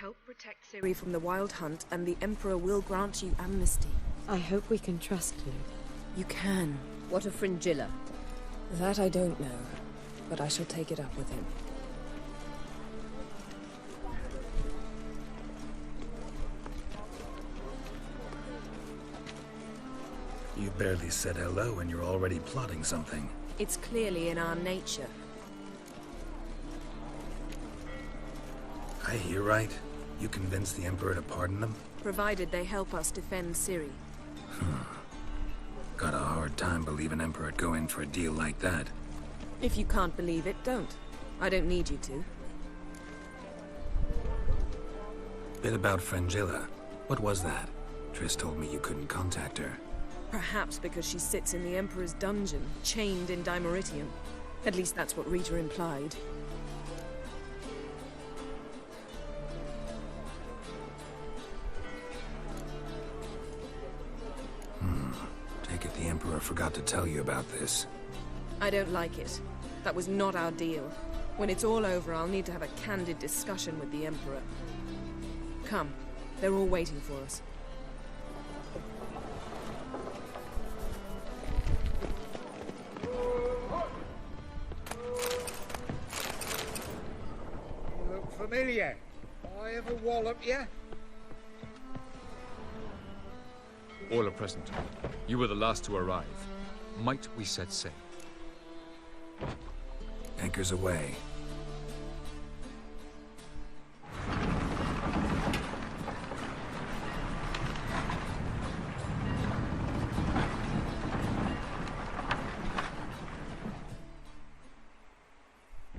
Help protect Ciri from the Wild Hunt, and the Emperor will grant you amnesty. I hope we can trust you. You can. What of Fringilla? That I don't know, but I shall take it up with him. You barely said hello and you're already plotting something. It's clearly in our nature. I hear right. You convinced the Emperor to pardon them? Provided they help us defend Ciri. Got a hard time believing Emperor'd go in for a deal like that. If you can't believe it, don't. I don't need you to. Bit about Fringilla. What was that? Triss told me you couldn't contact her. Perhaps because she sits in the Emperor's dungeon, chained in Dimeritium. At least that's what Rita implied. Take it the Emperor forgot to tell you about this. I don't like it. That was not our deal. When it's all over, I'll need to have a candid discussion with the Emperor. Come. They're all waiting for us. You look familiar. I ever wallop you? All are present. You were the last to arrive. Might we set sail? Anchors away.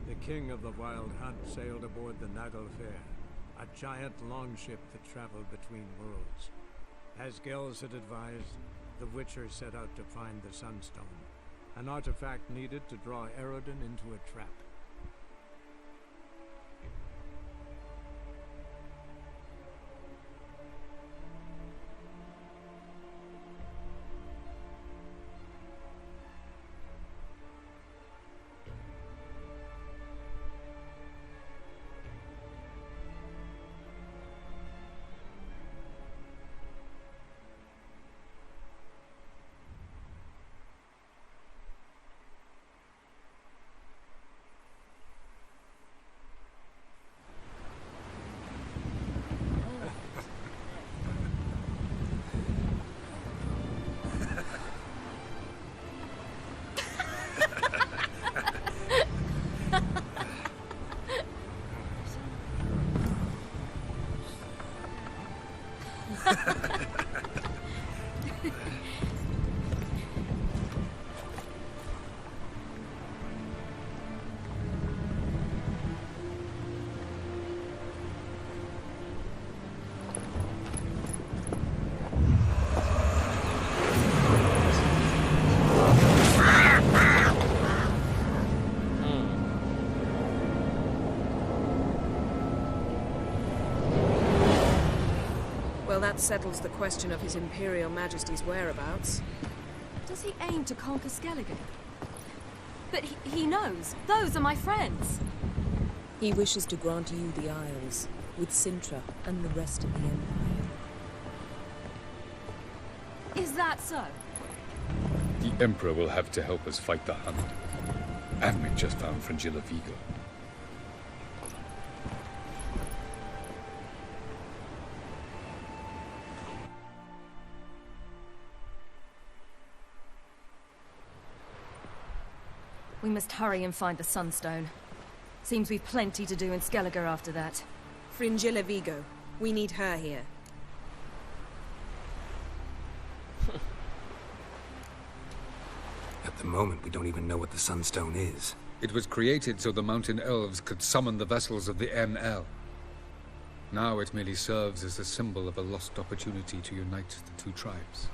The king of the Wild Hunt sailed aboard the Naglfar, a giant longship that traveled between worlds. As Gels had advised, the Witcher set out to find the Sunstone, an artifact needed to draw Eredin into a trap. Well, that settles the question of His Imperial Majesty's whereabouts. Does he aim to conquer Skellige? But he knows. Those are my friends. He wishes to grant you the Isles, with Cintra and the rest of the Empire. Is that so? The Emperor will have to help us fight the Hunt. And we just found Fringilla Vigo. We must hurry and find the Sunstone. Seems we've plenty to do in Skellige after that. Fringilla Vigo. We need her here. At the moment, we don't even know what the Sunstone is. It was created so the Mountain Elves could summon the vessels of the ML. Now it merely serves as a symbol of a lost opportunity to unite the two tribes.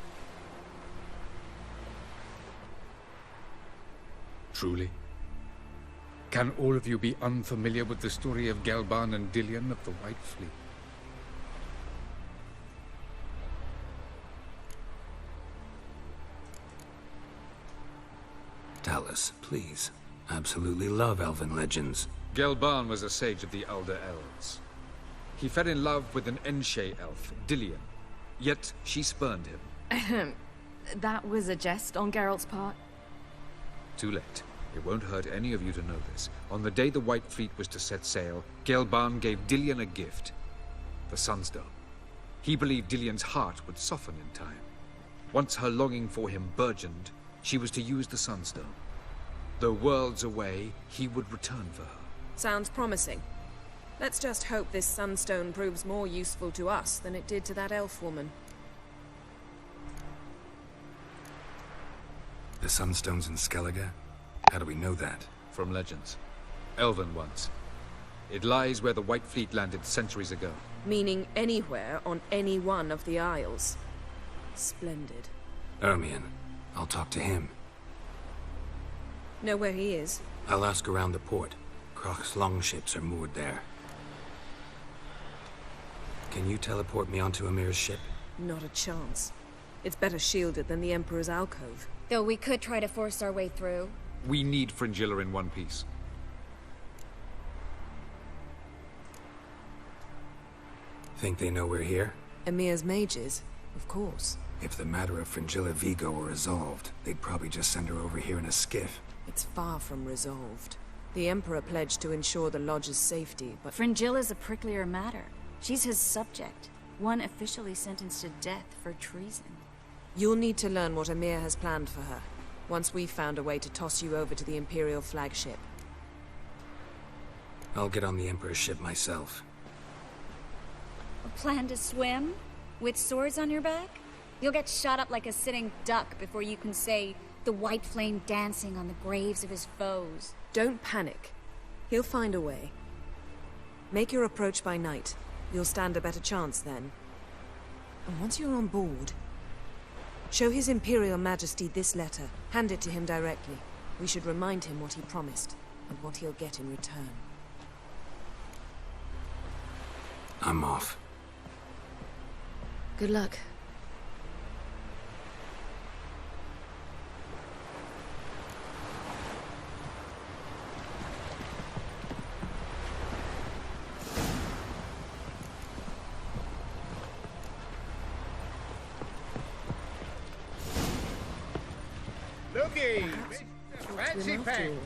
Truly? Can all of you be unfamiliar with the story of Gelban and Dillion of the White Fleet? Tell us, please. Absolutely love elven legends. Gelban was a sage of the Elder Elves. He fell in love with an Enshe elf, Dillion. Yet she spurned him. That was a jest on Geralt's part. Too late. It won't hurt any of you to know this. On the day the White Fleet was to set sail, Gelban gave Dillion a gift. The Sunstone. He believed Dillion's heart would soften in time. Once her longing for him burgeoned, she was to use the Sunstone. Though worlds away, he would return for her. Sounds promising. Let's just hope this Sunstone proves more useful to us than it did to that elf woman. The Sunstone's in Skellige? How do we know that? From legends. Elven ones. It lies where the White Fleet landed centuries ago. Meaning anywhere on any one of the Isles. Splendid. Ermion. I'll talk to him. Know where he is? I'll ask around the port. Croc's longships are moored there. Can you teleport me onto Ymir's ship? Not a chance. It's better shielded than the Emperor's alcove. Though we could try to force our way through. We need Fringilla in one piece. Think they know we're here? Ymir's mages, of course. If the matter of Fringilla Vigo were resolved, they'd probably just send her over here in a skiff. It's far from resolved. The Emperor pledged to ensure the Lodge's safety, but... Fringilla's a pricklier matter. She's his subject, one officially sentenced to death for treason. You'll need to learn what Ymir has planned for her, once we've found a way to toss you over to the Imperial flagship. I'll get on the Emperor's ship myself. A plan to swim? With swords on your back? You'll get shot up like a sitting duck before you can say, the white flame dancing on the graves of his foes. Don't panic. He'll find a way. Make your approach by night. You'll stand a better chance then. And once you're on board, show His Imperial Majesty this letter. Hand it to him directly. We should remind him what he promised, and what he'll get in return. I'm off. Good luck. Looky! Fancy pants!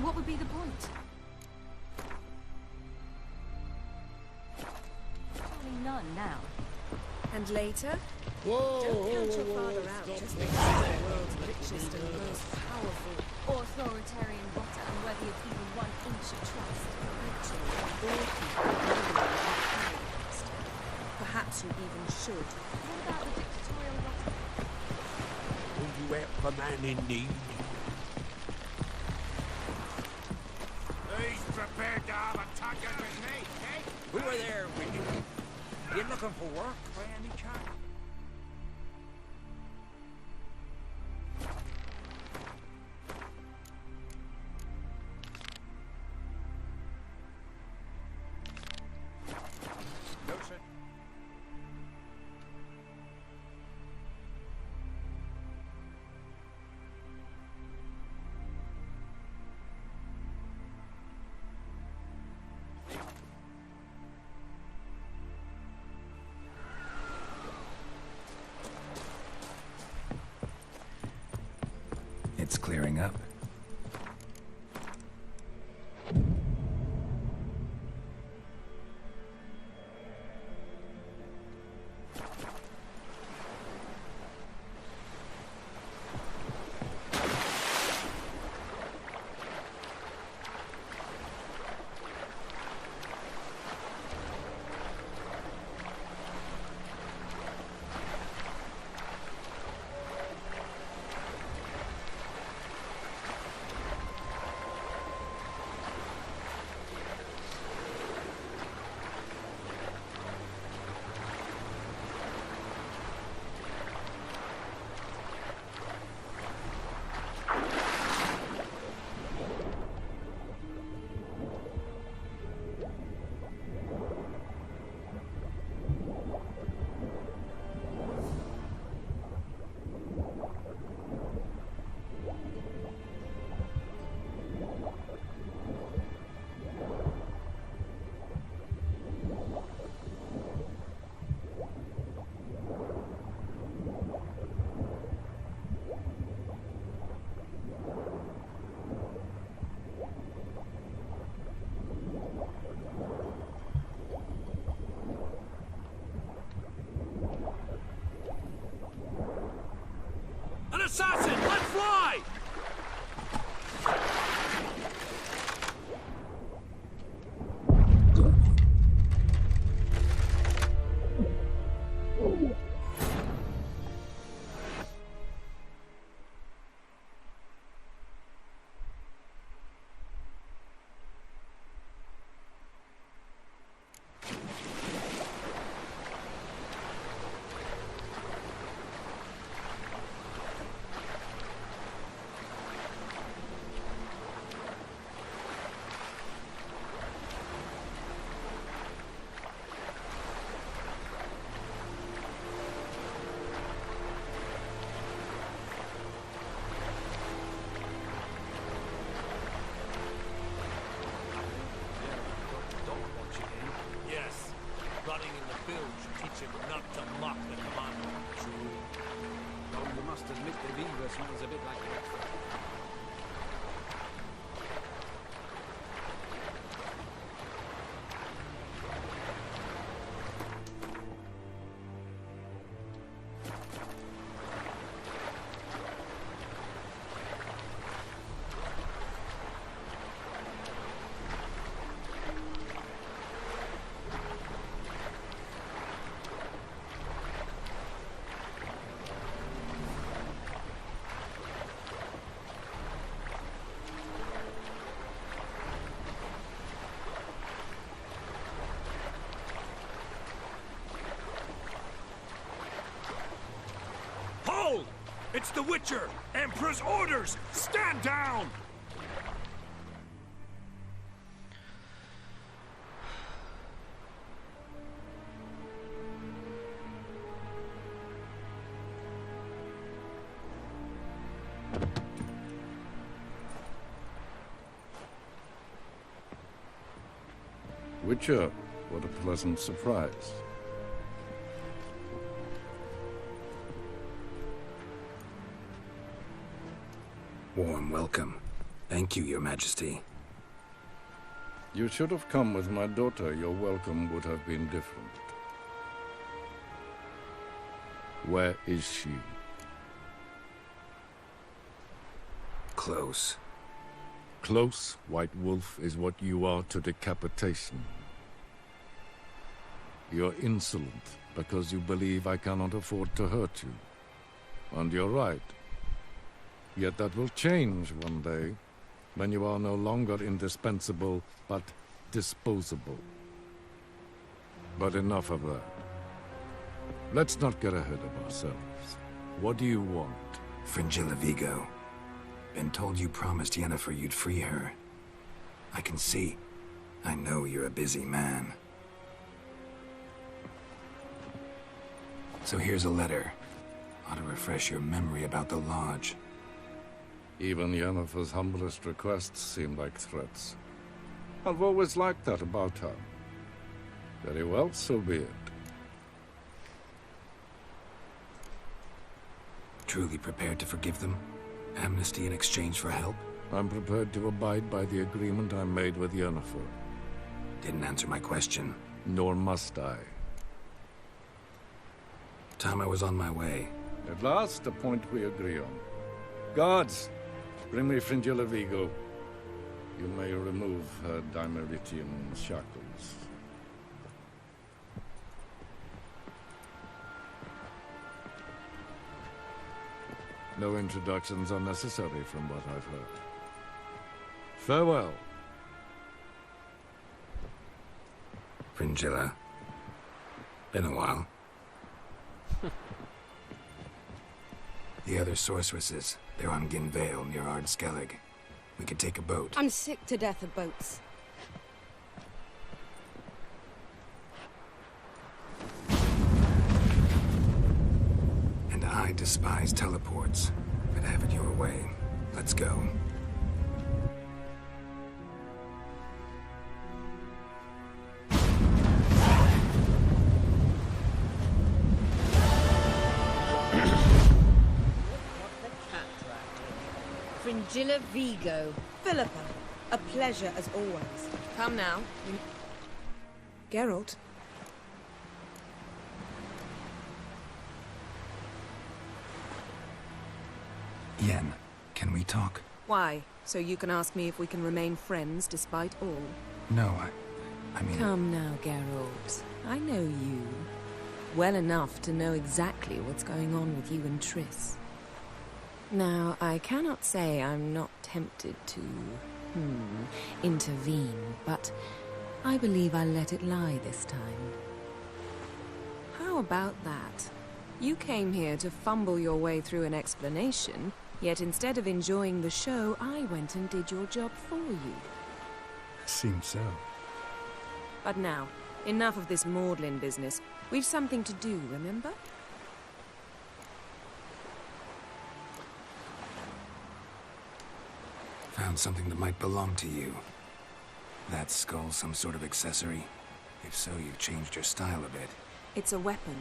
What would be the point? Surely none now. And later? Whoa! Don't count your father out just because he's the world's richest and most powerful. Authoritarian rotter unworthy of even 1 inch of trust. Actually, all people know you trust. Perhaps you even should. What about the dictatorial rotter? Will you help a man in need? He's prepared to have a tucker with me, eh? Who are there with you? You looking for work by any chance? No, sir. It's clearing up. admit the Viva smells a bit like wet fly. Hold! It's the Witcher! Emperor's orders! Stand down! Witcher, what a pleasant surprise. Warm welcome. Thank you, Your Majesty. You should have come with my daughter. Your welcome would have been different. Where is she? Close. Close, White Wolf, is what you are to decapitation. You're insolent because you believe I cannot afford to hurt you. And you're right. Yet that will change one day, when you are no longer indispensable, but disposable. But enough of that. Let's not get ahead of ourselves. What do you want? Fringilla Vigo. Been told you promised Yennefer you'd free her. I can see. I know you're a busy man. So here's a letter. Ought to refresh your memory about the Lodge. Even Yennefer's humblest requests seem like threats. I've always liked that about her. Very well, so be it. Truly prepared to forgive them? Amnesty in exchange for help? I'm prepared to abide by the agreement I made with Yennefer. Didn't answer my question. Nor must I. Time I was on my way. At last, a point we agree on. Guards, bring me Fringilla Vigo. You may remove her Dimeritian shackles. No introductions are necessary from what I've heard. Farewell. Fringilla. Been a while. The other sorceresses, they're on Ginvale near Ard Skellig. We could take a boat. I'm sick to death of boats. And I despise teleports. But have it your way. Let's go. Fringilla Vigo. Philippa, a pleasure as always. Come now. Geralt. Yen, can we talk? Why? So you can ask me if we can remain friends despite all? No, I mean... Come now, Geralt. I know you. Well enough to know exactly what's going on with you and Triss. Now, I cannot say I'm not tempted to, intervene, but I believe I'll let it lie this time. How about that? You came here to fumble your way through an explanation, yet instead of enjoying the show, I went and did your job for you. Seems so. But now, enough of this maudlin business. We've something to do, remember? Found something that might belong to you. That skull some sort of accessory? If so, you've changed your style a bit. It's a weapon.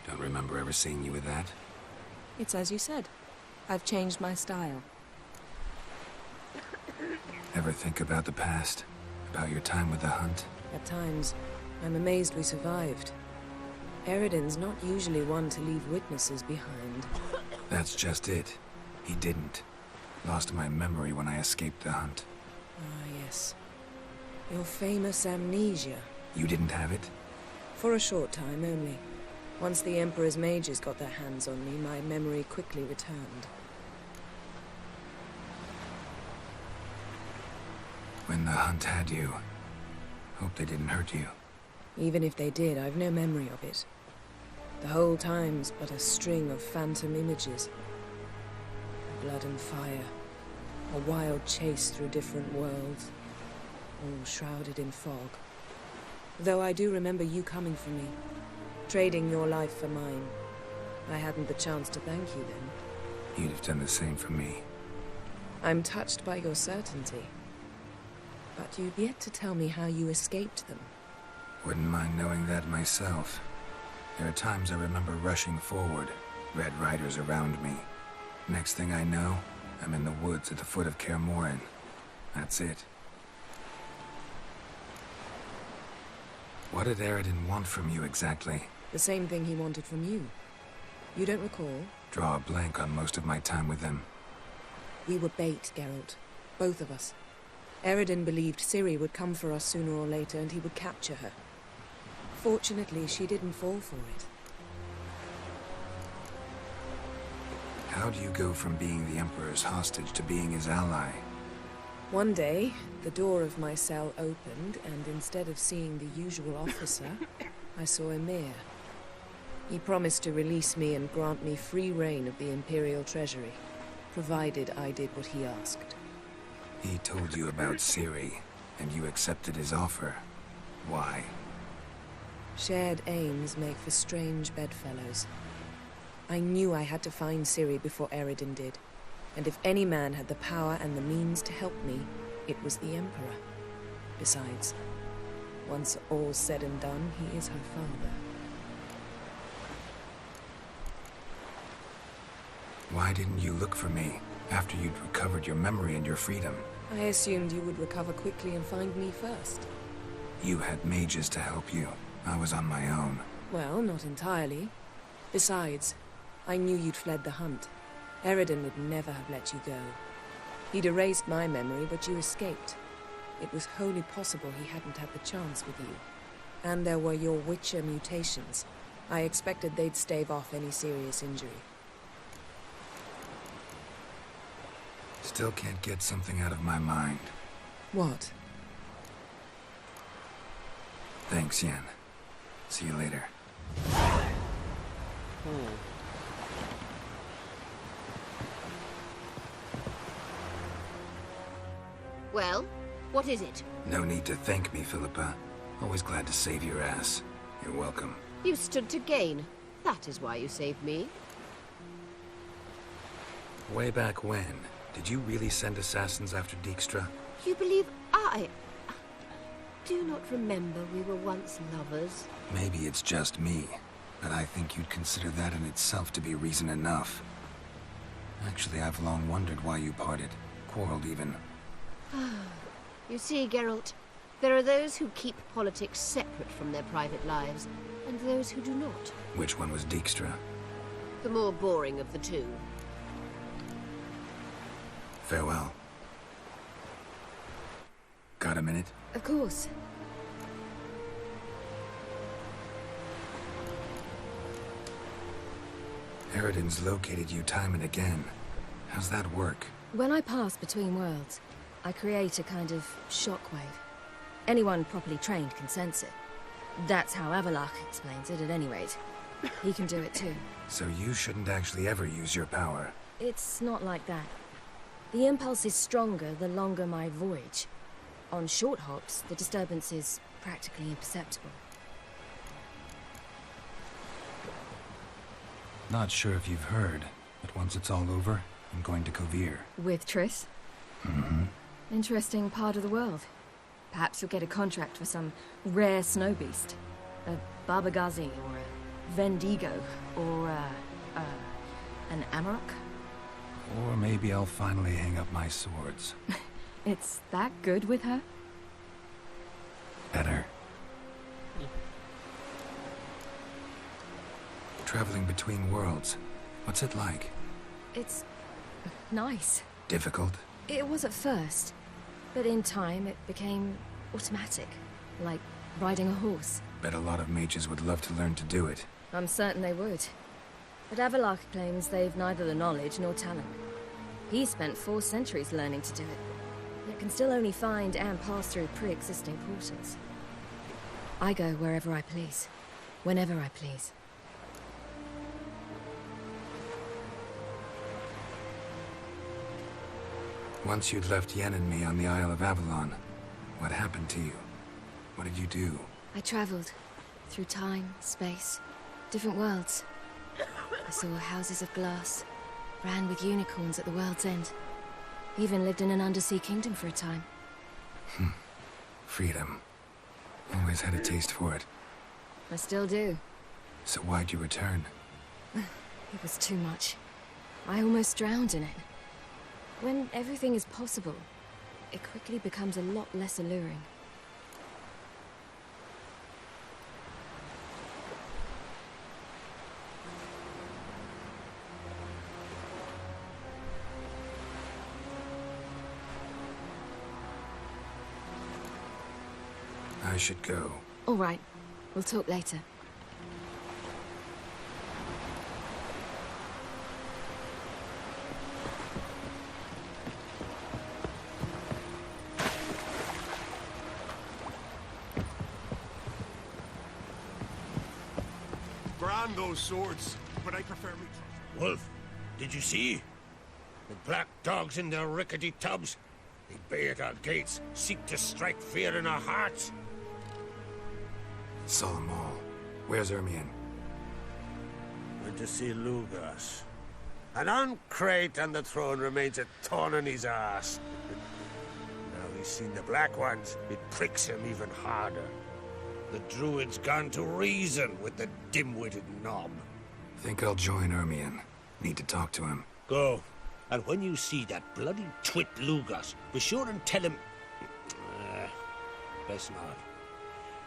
Don't remember ever seeing you with that? It's as you said. I've changed my style. Ever think about the past? About your time with the Hunt? At times, I'm amazed we survived. Eredin's not usually one to leave witnesses behind. That's just it. He didn't. Lost my memory when I escaped the Hunt. Ah, yes. Your famous amnesia. You didn't have it? For a short time only. Once the Emperor's mages got their hands on me, my memory quickly returned. When the Hunt had you, hope they didn't hurt you. Even if they did, I've no memory of it. The whole time's but a string of phantom images. Blood and fire. A wild chase through different worlds. All shrouded in fog. Though I do remember you coming for me. Trading your life for mine. I hadn't the chance to thank you then. You'd have done the same for me. I'm touched by your certainty. But you've yet to tell me how you escaped them. Wouldn't mind knowing that myself. There are times I remember rushing forward, Red Riders around me. Next thing I know, I'm in the woods at the foot of Kaer Morhen. That's it. What did Eredin want from you exactly? The same thing he wanted from you. You don't recall? Draw a blank on most of my time with him. We were bait, Geralt. Both of us. Eredin believed Ciri would come for us sooner or later and he would capture her. Fortunately, she didn't fall for it. How do you go from being the Emperor's hostage to being his ally? One day, the door of my cell opened, and instead of seeing the usual officer, I saw Emhyr. He promised to release me and grant me free reign of the Imperial Treasury, provided I did what he asked. He told you about Ciri, and you accepted his offer. Why? Shared aims make for strange bedfellows. I knew I had to find Ciri before Eredin did, and if any man had the power and the means to help me, it was the Emperor. Besides, once all's said and done, he is her father. Why didn't you look for me after you'd recovered your memory and your freedom? I assumed you would recover quickly and find me first. You had mages to help you. I was on my own. Well, not entirely. Besides, I knew you'd fled the Hunt. Eredin would never have let you go. He'd erased my memory, but you escaped. It was wholly possible he hadn't had the chance with you. And there were your Witcher mutations. I expected they'd stave off any serious injury. Still can't get something out of my mind. What? Thanks, Yen. See you later. Well, what is it? No need to thank me, Philippa. Always glad to save your ass. You're welcome. You stood to gain. That is why you saved me. Way back when, did you really send assassins after Dijkstra? You believe I do not remember we were once lovers? Maybe it's just me, but I think you'd consider that in itself to be reason enough. Actually, I've long wondered why you parted. Quarreled even. You see, Geralt, there are those who keep politics separate from their private lives, and those who do not. Which one was Dijkstra? The more boring of the two. Farewell. Got a minute? Of course. Eredin's located you time and again. How's that work? When I pass between worlds, I create a kind of shockwave. Anyone properly trained can sense it. That's how Avallac'h explains it, at any rate. He can do it too. So you shouldn't actually ever use your power. It's not like that. The impulse is stronger the longer my voyage. On short hops, the disturbance is practically imperceptible. Not sure if you've heard, but once it's all over, I'm going to Kovir. With Triss? Mm-hmm. Interesting part of the world. Perhaps you'll get a contract for some rare snow beast. A Baba Gazi, or a Vendigo, or An Amarok? Or maybe I'll finally hang up my swords. It's that good with her? Better. Traveling between worlds, what's it like? It's nice. Difficult? It was at first, but in time it became automatic, like riding a horse. Bet a lot of mages would love to learn to do it. I'm certain they would. But Avallac'h claims they've neither the knowledge nor talent. He spent 4 centuries learning to do it, yet can still only find and pass through pre-existing portals. I go wherever I please, whenever I please. Once you'd left Yen and me on the Isle of Avalon, what happened to you? What did you do? I traveled through time, space, different worlds. I saw houses of glass, ran with unicorns at the world's end. Even lived in an undersea kingdom for a time. Freedom. Always had a taste for it. I still do. So why'd you return? It was too much. I almost drowned in it. When everything is possible, it quickly becomes a lot less alluring. I should go. All right. We'll talk later. Brand those swords, but I prefer me. Wolf, did you see? The black dogs in their rickety tubs. They bay at our gates, seek to strike fear in our hearts. Saw them all. Where's Ermion? Went to see Lugas. And on Crate on the throne remains a thorn in his ass. Now he's seen the Black Ones, it pricks him even harder. The Druid's gone to reason with the dim-witted knob. Think I'll join Ermion. Need to talk to him. Go. And when you see that bloody twit Lugas, be sure and tell him... best not.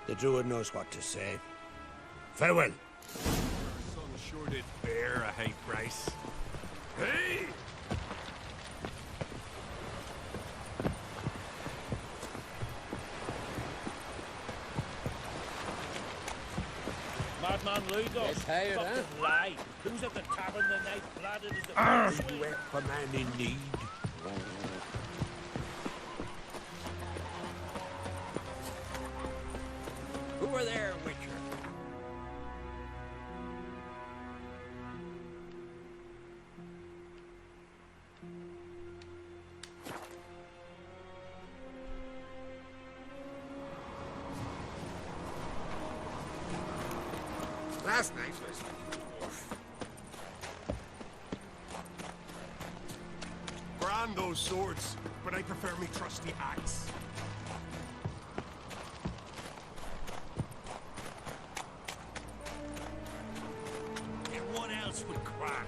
The Druid knows what to say. Farewell. Son sure did bear a high price. Hey! Madman Lugas. Yes, hired, huh? Fucking lie. Who's at the tavern the night bladdered as the you went for man in need. Who are there, Witcher? Last night was... Brand those swords, but I prefer me trusty axe. And what else would crack?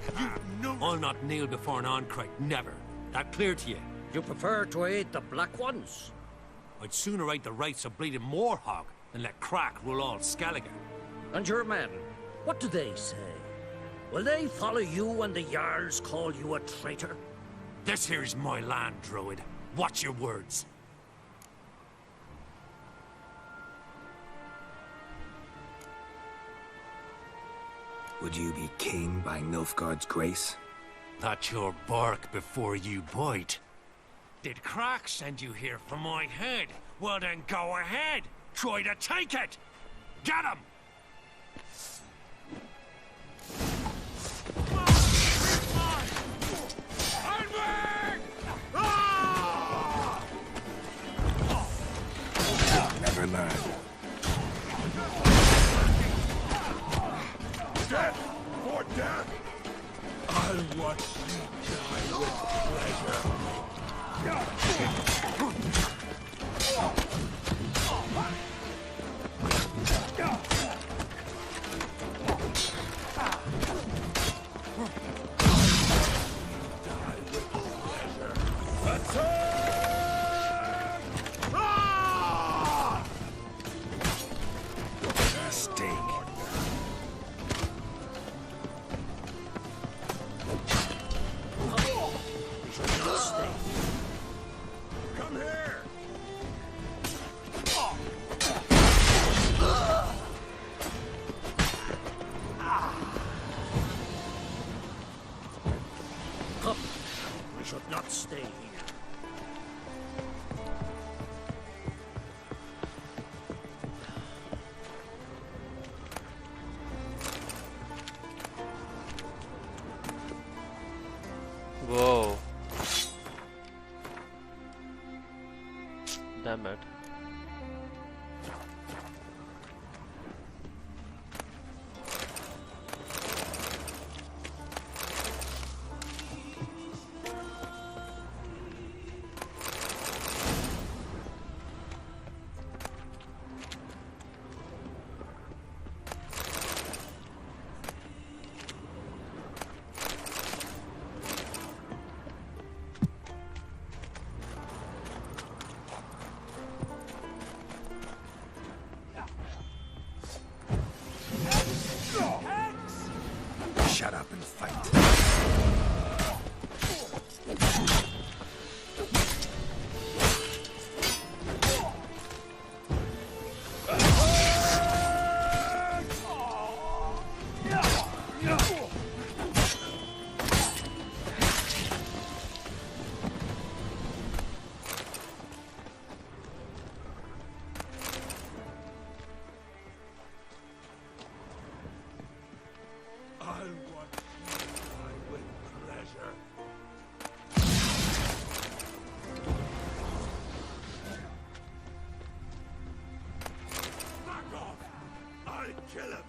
I'll not kneel before an Oncrite, never. That clear to you? You prefer to aid the Black Ones? I'd sooner aid the rights of bleeding Moorhog than let Crack rule all Skellige. And your men, what do they say? Will they follow you when the Jarls call you a traitor? This here's my land, Druid. Watch your words. Would you be king by Nilfgaard's grace? That's your bark before you bite. Did Crack send you here for my head? Well then go ahead. Try to take it. Get him! Never learn. Death for death! I'll watch you die with pleasure. should not stay here. Whoa. Damn it. Shut up and fight. Kill him!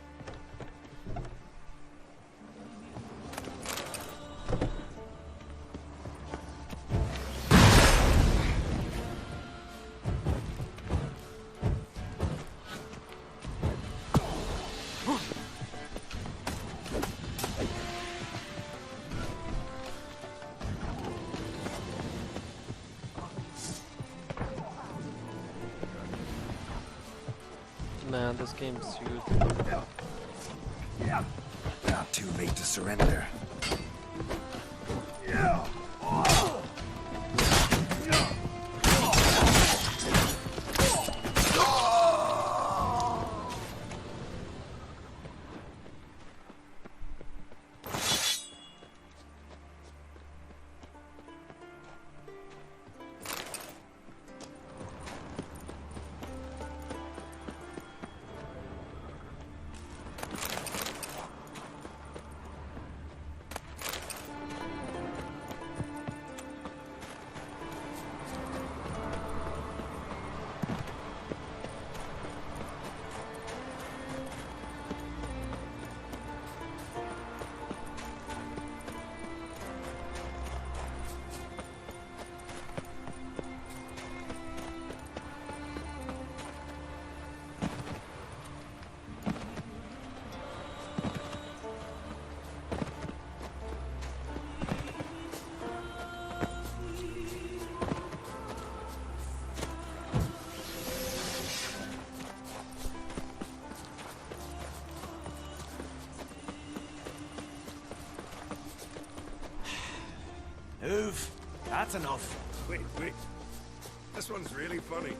Man, this game's huge. Not too late to surrender. Move. That's enough. Wait. This one's really funny.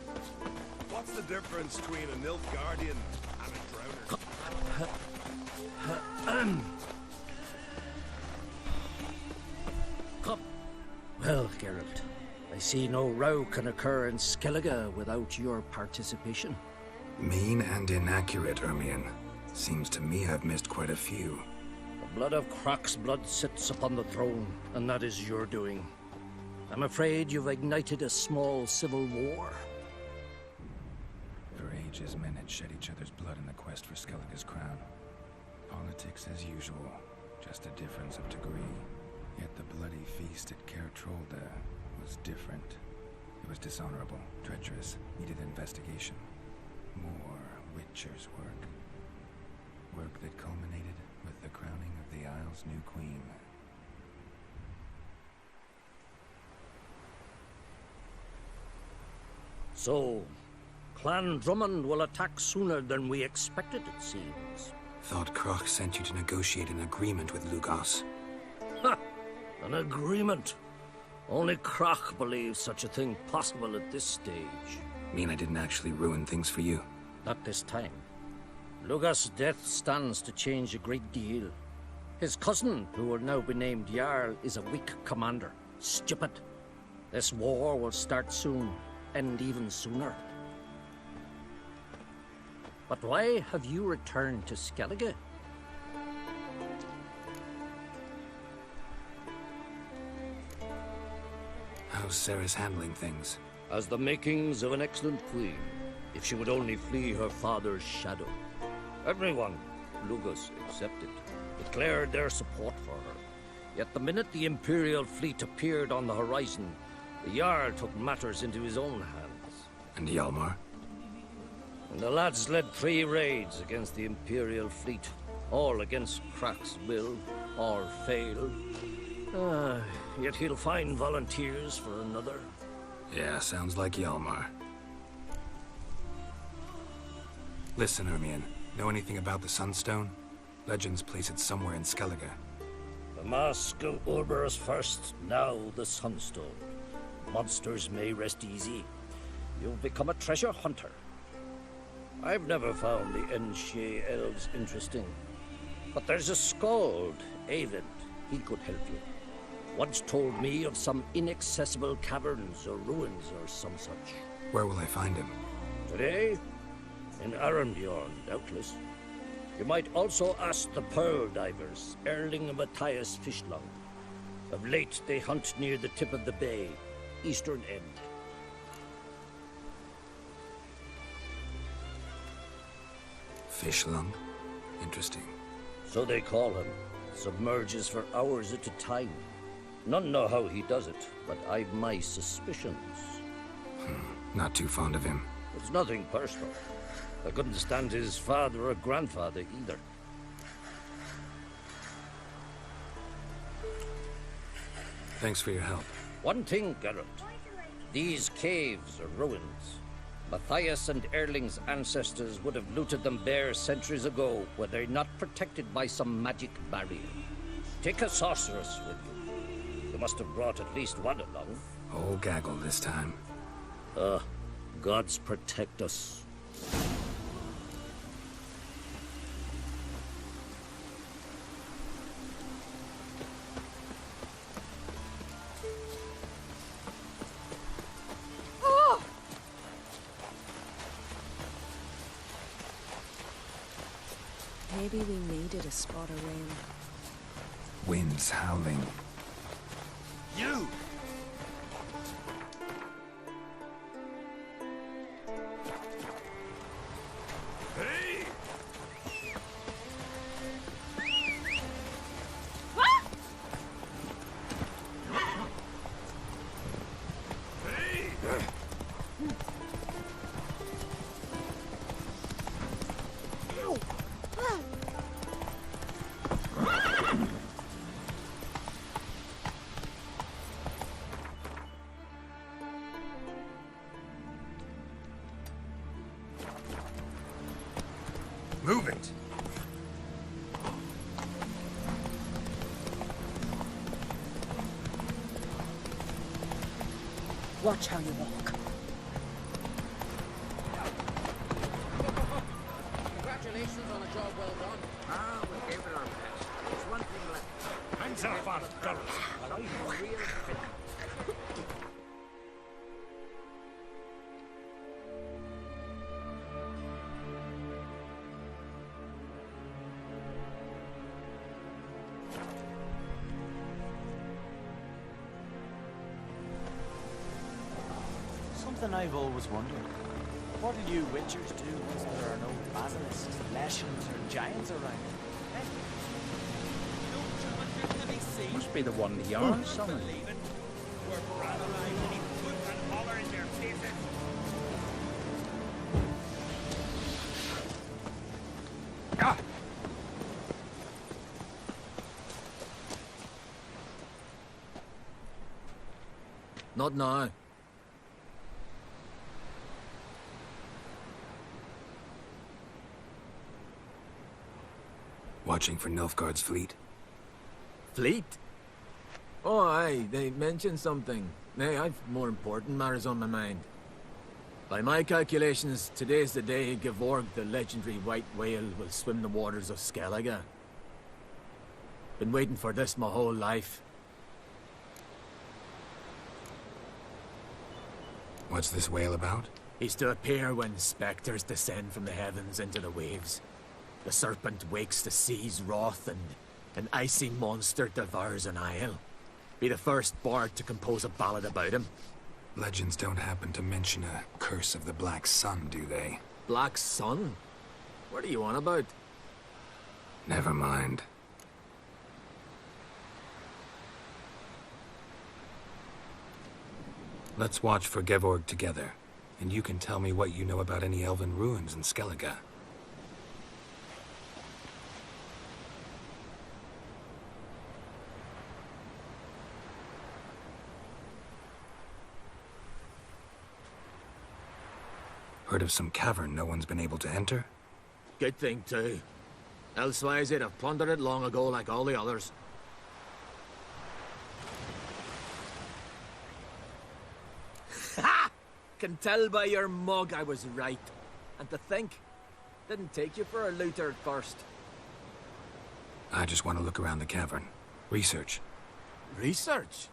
What's the difference between a Nilfgaardian and a Drowner? Come. Well, Geralt, I see no row can occur in Skellige without your participation. Mean and inaccurate, Ermion. Seems to me I've missed quite a few. The blood of Croc's blood sits upon the throne, and that is your doing. I'm afraid you've ignited a small civil war. For ages, men had shed each other's blood in the quest for Skellige's crown. Politics as usual, just a difference of degree. Yet the bloody feast at Caer Trolda was different. It was dishonorable, treacherous, needed investigation. More Witcher's work. Work that culminated with the crowning of the Isle's new queen. So, Clan Drummond will attack sooner than we expected, it seems. Thought Croc sent you to negotiate an agreement with Lugos. Ha! An agreement? Only Croc believes such a thing possible at this stage. Mean I didn't actually ruin things for you? Not this time. Lugos' death stands to change a great deal. His cousin, who will now be named Jarl, is a weak commander. Stupid. This war will start soon, end even sooner. But why have you returned to Skellige? How's Sarah's handling things? Has the makings of an excellent queen, if she would only flee her father's shadow. Everyone, Lugus excepted, declared their support for her. Yet the minute the Imperial fleet appeared on the horizon, the Jarl took matters into his own hands. And Hjalmar? And the lads led 3 raids against the Imperial fleet, all against Crach's will, or fail. Yet he'll find volunteers for another. Yeah, sounds like Hjalmar. Listen, Ermion, know anything about the Sunstone? Legends place it somewhere in Skellige. The Mask of Urberus first, now the Sunstone. Monsters may rest easy. You've become a treasure hunter. I've never found the Enshe elves interesting. But there's a skald, Eyvind. He could help you. Once told me of some inaccessible caverns or ruins or some such. Where will I find him? Today? In Arenbjorn, doubtless. You might also ask the Pearl Divers, Erling and Matthias Fishlung. Of late, they hunt near the tip of the bay, eastern end. Fishlung? Interesting. So they call him. Submerges for hours at a time. None know how he does it, but I've my suspicions. Not too fond of him. It's nothing personal. I couldn't stand his father or grandfather either. Thanks for your help. One thing, Geralt. These caves are ruins. Matthias and Erling's ancestors would have looted them bare centuries ago were they not protected by some magic barrier. Take a sorceress with you. You must have brought at least one along. Whole gaggle this time. Gods protect us. Maybe we needed a spot of rain. Wind's howling. You! Hey! Move it! Watch how you walk. Congratulations on a job well done. We gave it our best. There's one thing left. Hands up on girls. But I'm a real fit. Something I've always wondered. What do you witchers do once there are no basilisks, leshens, or giants around? Must be the one the yarn summoned. Not now. Watching for Nilfgaard's fleet? Fleet? Oh, aye, they mentioned something. Nay, I've more important matters on my mind. By my calculations, today's the day Gevorg, the legendary white whale, will swim the waters of Skellige. Been waiting for this my whole life. What's this wail about? He's to appear when spectres descend from the heavens into the waves. The serpent wakes the sea's wrath, and an icy monster devours an isle. Be the first bard to compose a ballad about him. Legends don't happen to mention a curse of the Black Sun, do they? Black Sun? What are you on about? Never mind. Let's watch for Gevorg together, and you can tell me what you know about any elven ruins in Skellige. Heard of some cavern no one's been able to enter? Good thing, too. Elsewise, they'd have plundered it long ago like all the others. Ha! Can tell by your mug I was right. And to think, didn't take you for a looter at first. I just want to look around the cavern. Research. Research?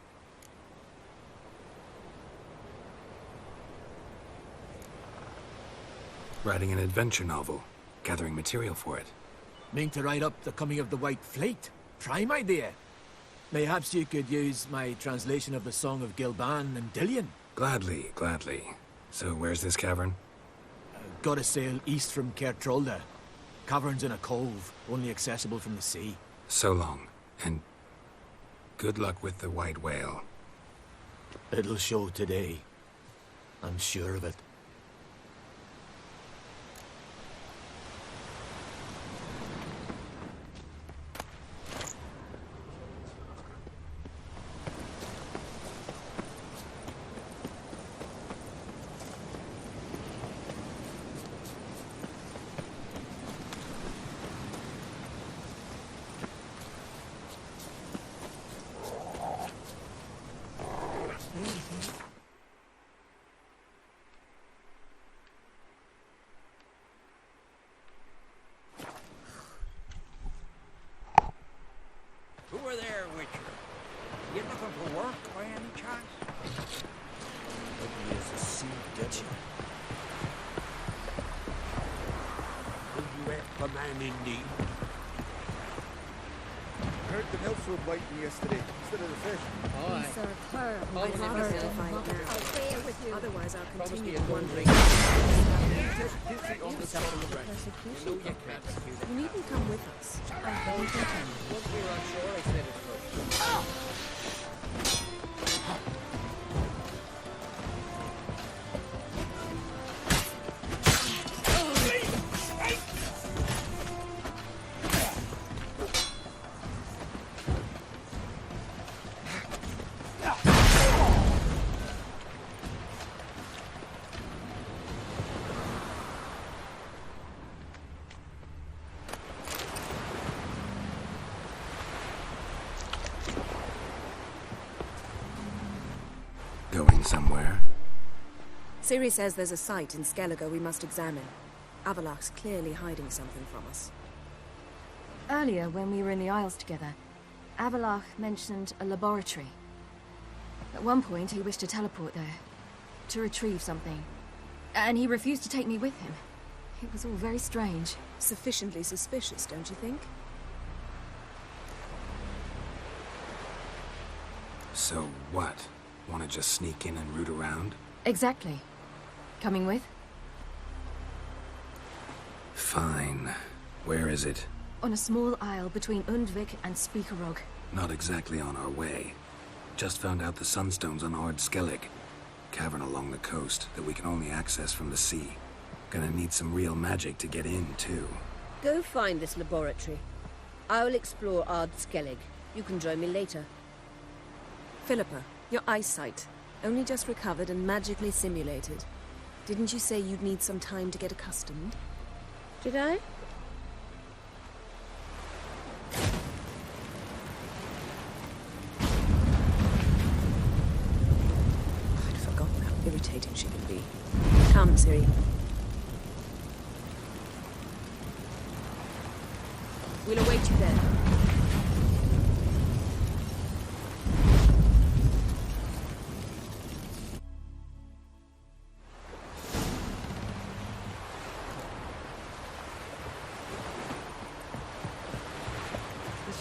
Writing an adventure novel. Gathering material for it. Mean to write up the coming of the White Fleet? Prime idea. Perhaps you could use my translation of the Song of Gilban and Dillion. Gladly, gladly. So where's this cavern? Gotta sail east from Caer Trolda. Cavern's in a cove, only accessible from the sea. So long, and good luck with the white whale. It'll show today. I'm sure of it. Who are there, Witcher? You looking for work by any chance? Ugly as a sea dutcher. Will you help a man in need? I heard the Nilfs were biting yesterday instead of the fish. We serve her. I'd rather verify it now. I'll stay here with you. Otherwise, I'll continue wondering. You needn't come with us. I don't intend. Once we were on shore, I said it first. Going somewhere? Ciri says there's a site in Skellige we must examine. Avallac'h's clearly hiding something from us. Earlier, when we were in the Isles together, Avallac'h mentioned a laboratory. At one point, he wished to teleport there, to retrieve something. And he refused to take me with him. It was all very strange. Sufficiently suspicious, don't you think? So what? Want to just sneak in and root around? Exactly. Coming with? Fine. Where is it? On a small isle between Undvik and Speakerog. Not exactly on our way. Just found out the Sunstone's on Ard Skellig. Cavern along the coast that we can only access from the sea. Gonna need some real magic to get in, too. Go find this laboratory. I'll explore Ard Skellig. You can join me later. Philippa, your eyesight. Only just recovered and magically simulated. Didn't you say you'd need some time to get accustomed? Did I? I'd forgotten how irritating she can be. Come, Ciri. We'll await you there.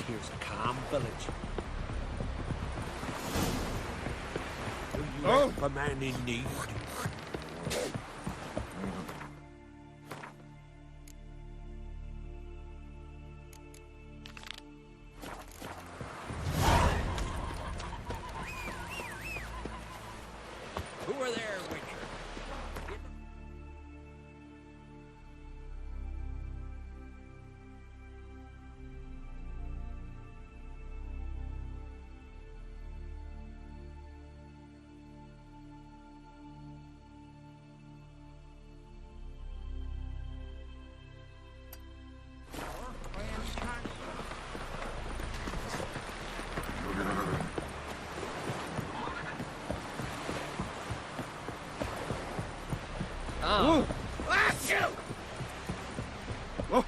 Here's a calm village. Oh! Help a man in need. Who are there, Witcher? Ah. Ah, shoot! Oh.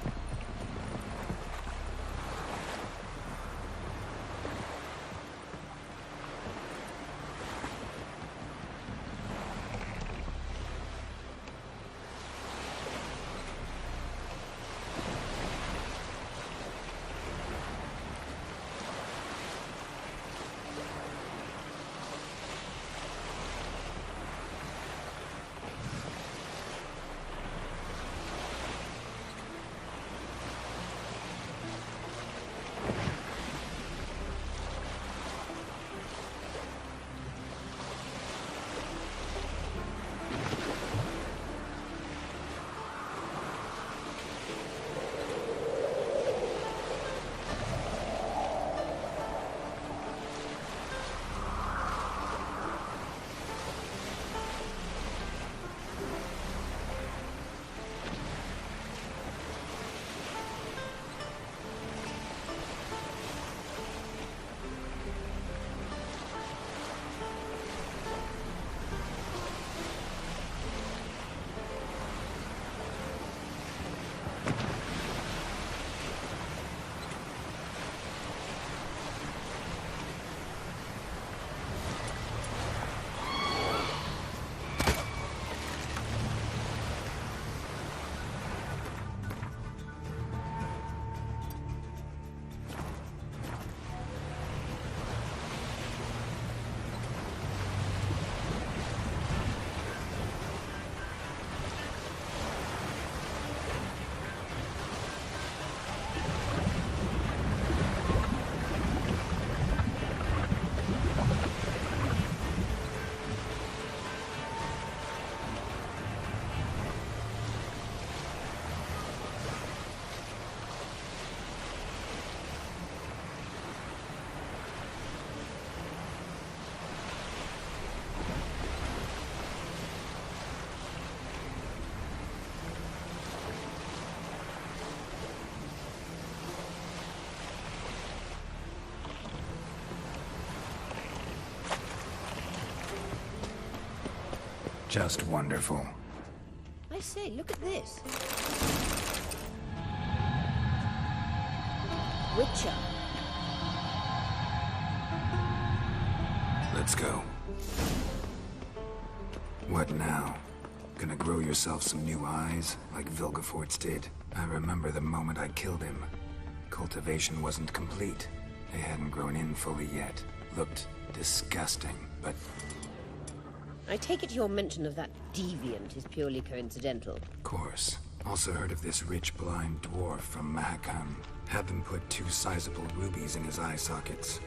Just wonderful. I say, look at this. Witcher. Let's go. What now? Gonna grow yourself some new eyes, like Vilgefortz did? I remember the moment I killed him. Cultivation wasn't complete. They hadn't grown in fully yet. Looked disgusting, but... I take it your mention of that deviant is purely coincidental. Of course. Also heard of this rich blind dwarf from Mahakam. Had them put 2 sizable rubies in his eye sockets.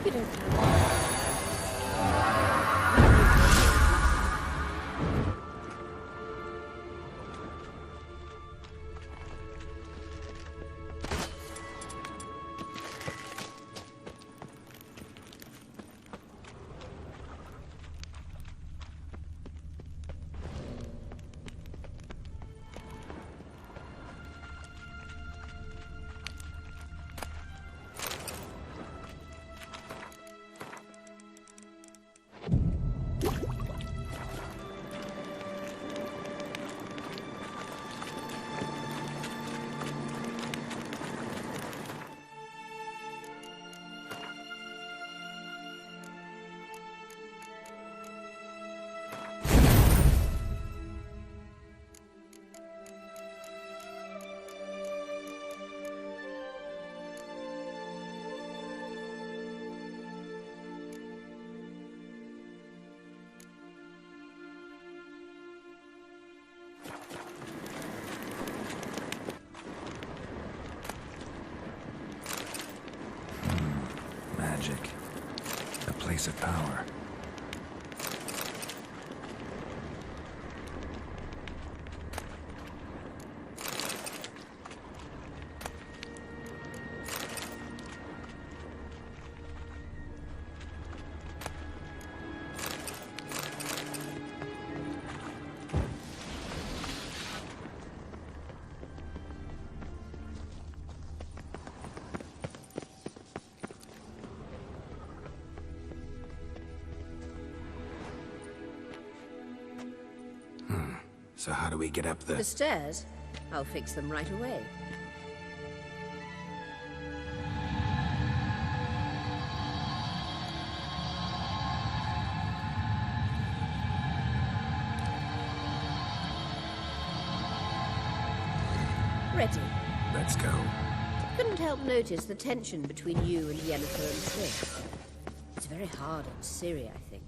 you don't Magic. A place of power. So how do we get up The stairs? I'll fix them right away. Ready. Let's go. Couldn't help notice the tension between you and Yennefer and Triss. It's very hard on Ciri, I think.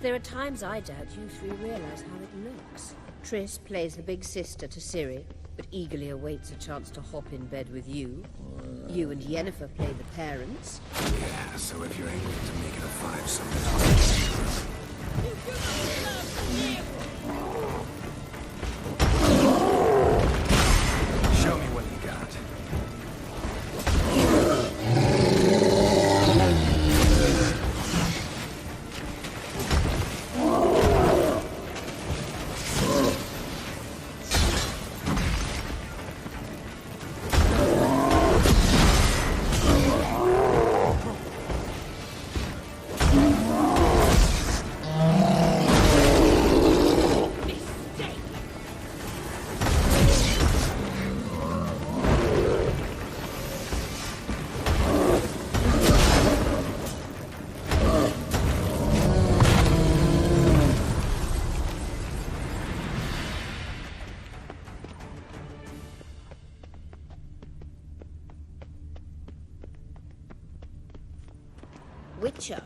There are times I doubt you three realize how it looks. Triss plays the big sister to Ciri, but eagerly awaits a chance to hop in bed with you. You and Yennefer play the parents. Yeah, so if you're able to make it a five-something... Show me what you got. Witcher.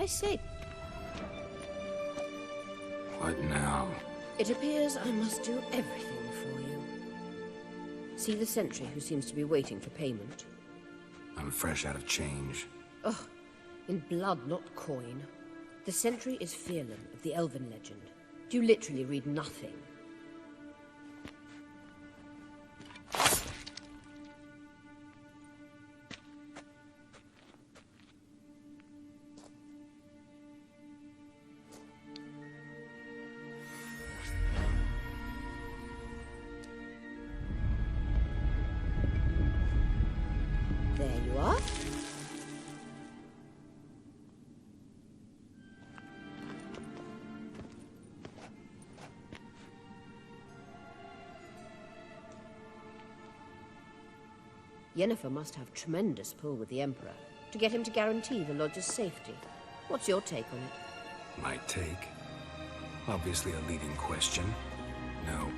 I say, What now? it appears I must do everything for you. See the sentry who seems to be waiting for payment? I'm fresh out of change. Oh, in blood, not coin. The sentry is Fearlan of the Elven legend. You literally read nothing. There you are. Yennefer must have tremendous pull with the Emperor to get him to guarantee the Lodge's safety. What's your take on it? My take? Obviously a leading question. No.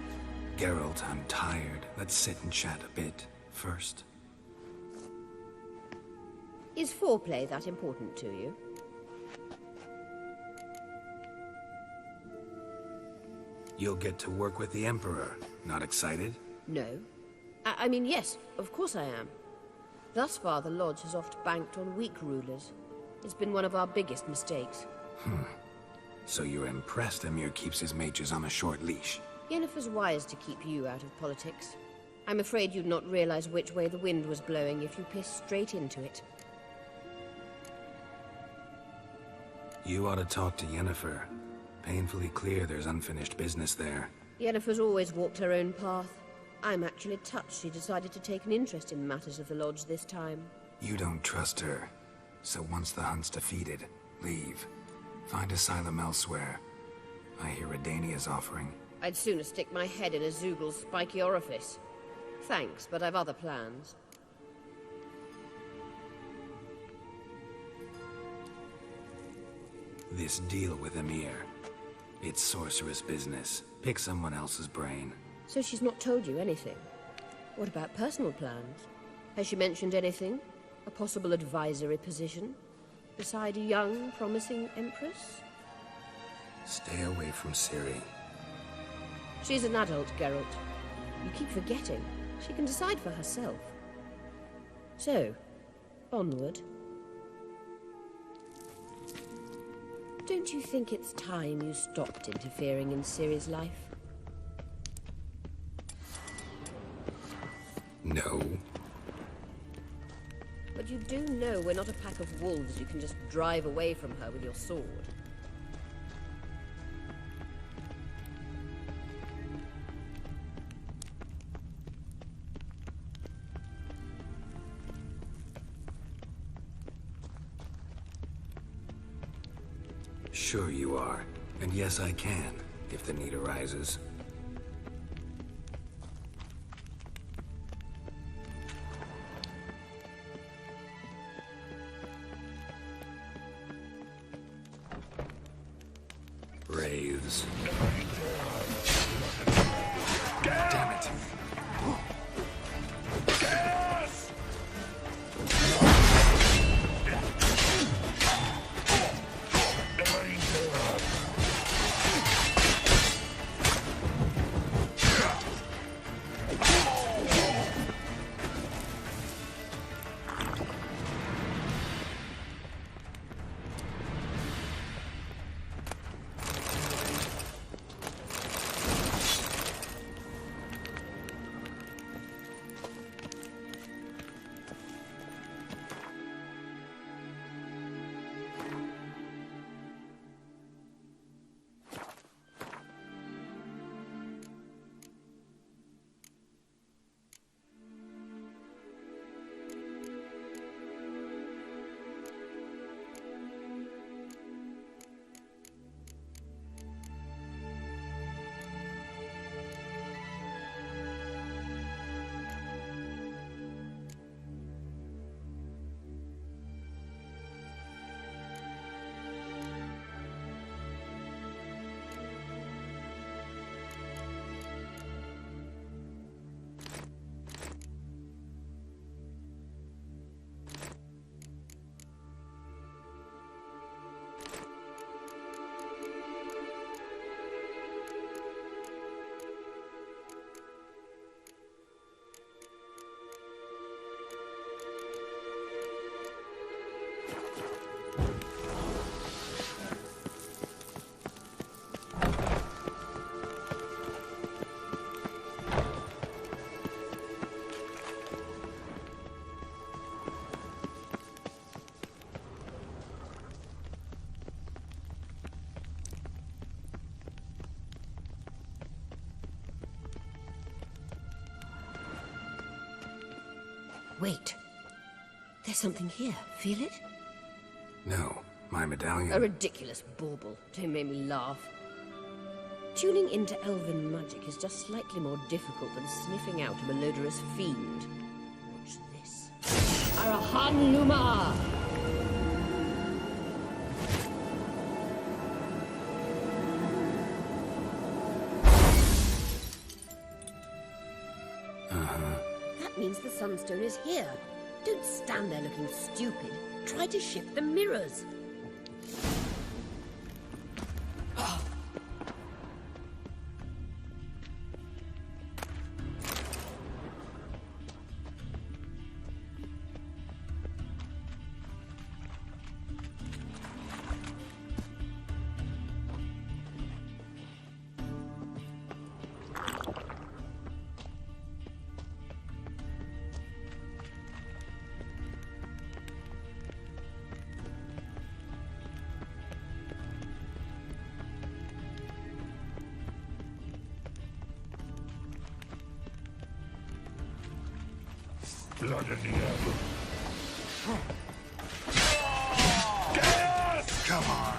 Geralt, I'm tired. Let's sit and chat a bit first. Is foreplay that important to you? You'll get to work with the Emperor. Not excited? No. I mean, yes, of course I am. Thus far, the Lodge has oft banked on weak rulers. It's been one of our biggest mistakes. So you're impressed Emir keeps his mages on a short leash? Yennefer's wise to keep you out of politics. I'm afraid you'd not realize which way the wind was blowing if you pissed straight into it. You ought to talk to Yennefer. Painfully clear there's unfinished business there. Yennefer's always walked her own path. I'm actually touched she decided to take an interest in matters of the Lodge this time. You don't trust her. So once the hunt's defeated, leave. Find asylum elsewhere. I hear Redania's offering. I'd sooner stick my head in a Zoogl's spiky orifice. Thanks, but I've other plans. This deal with Emir. It's sorceress business. Pick someone else's brain. So she's not told you anything? What about personal plans? Has she mentioned anything? A possible advisory position? Beside a young, promising Empress? Stay away from Ciri. She's an adult, Geralt. You keep forgetting. She can decide for herself. So, onward. Don't you think it's time you stopped interfering in Ciri's life? No. But you do know we're not a pack of wolves you can just drive away from her with your sword. Sure you are. And yes, I can, if the need arises. Wraiths. Damn it. Wait. There's something here. Feel it? No, my medallion. A ridiculous bauble. Don't make me laugh. Tuning into elven magic is just slightly more difficult than sniffing out a malodorous fiend. Watch this. Arahan Luma! That means the Sunstone is here. Don't stand there looking stupid. Try to shift the mirrors. Blood in the air. Come on.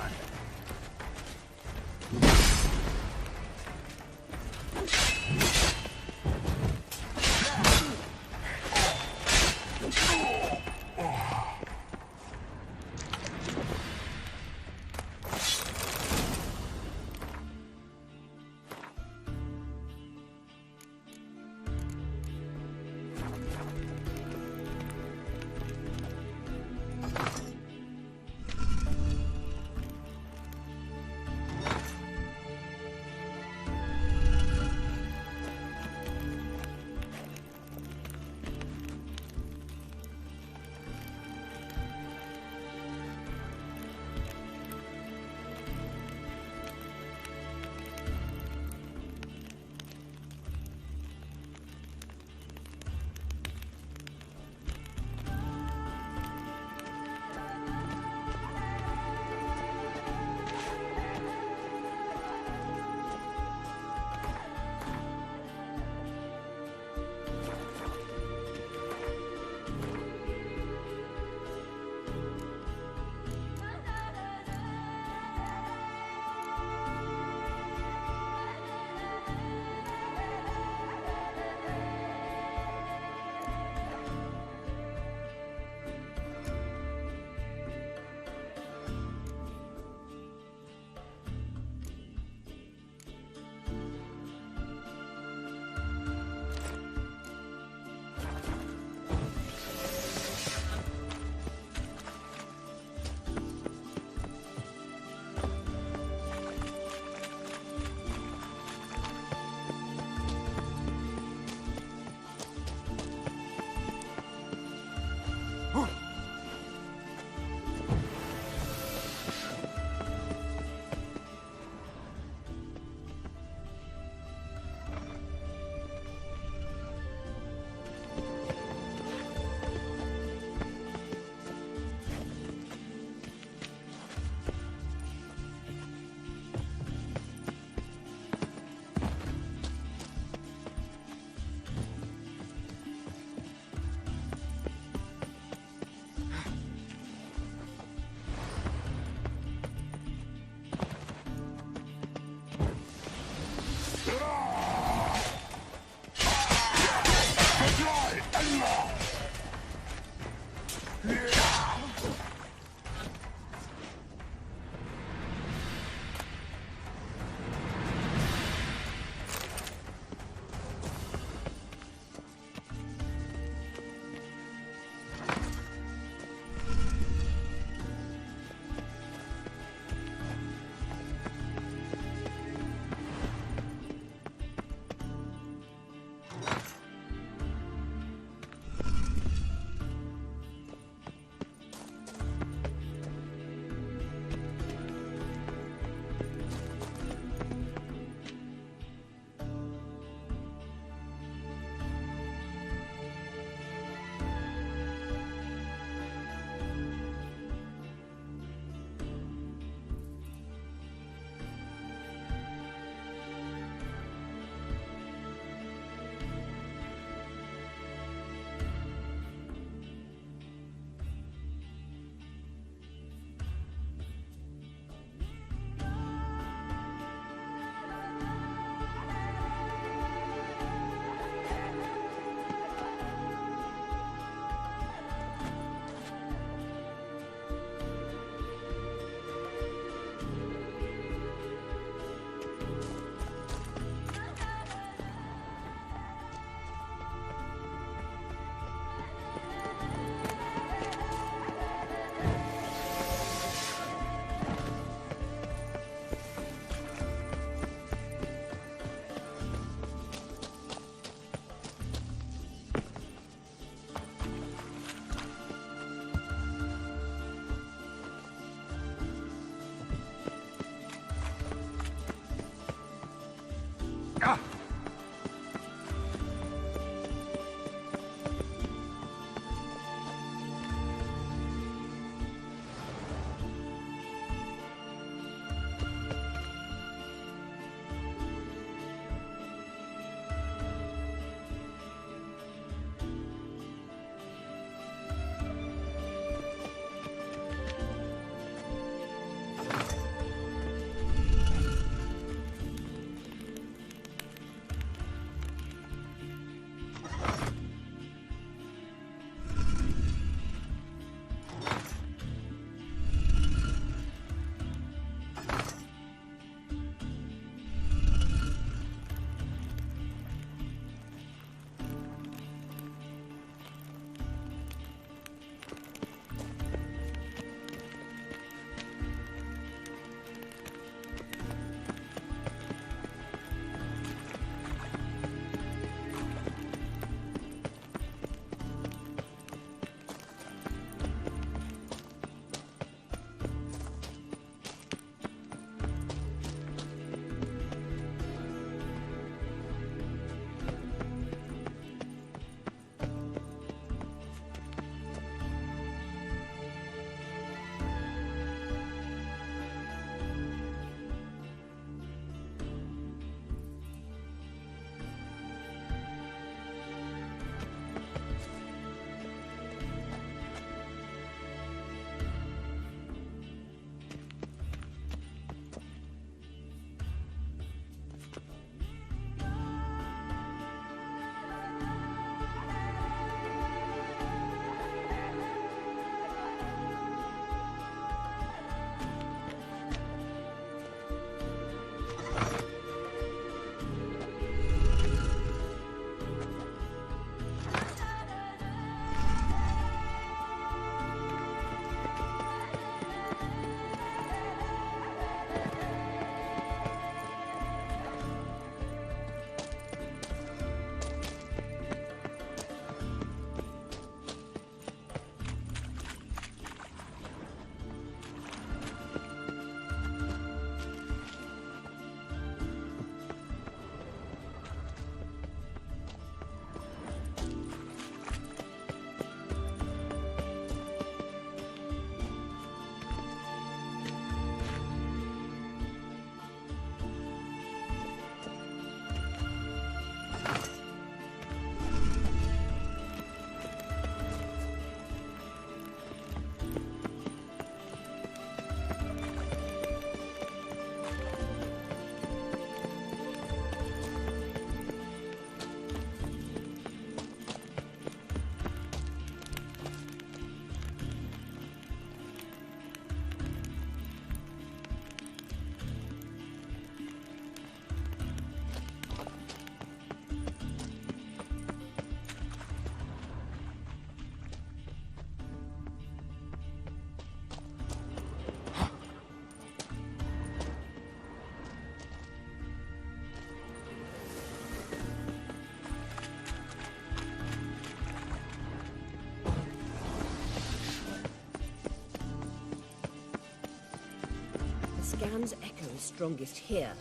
Scan's echo is strongest here.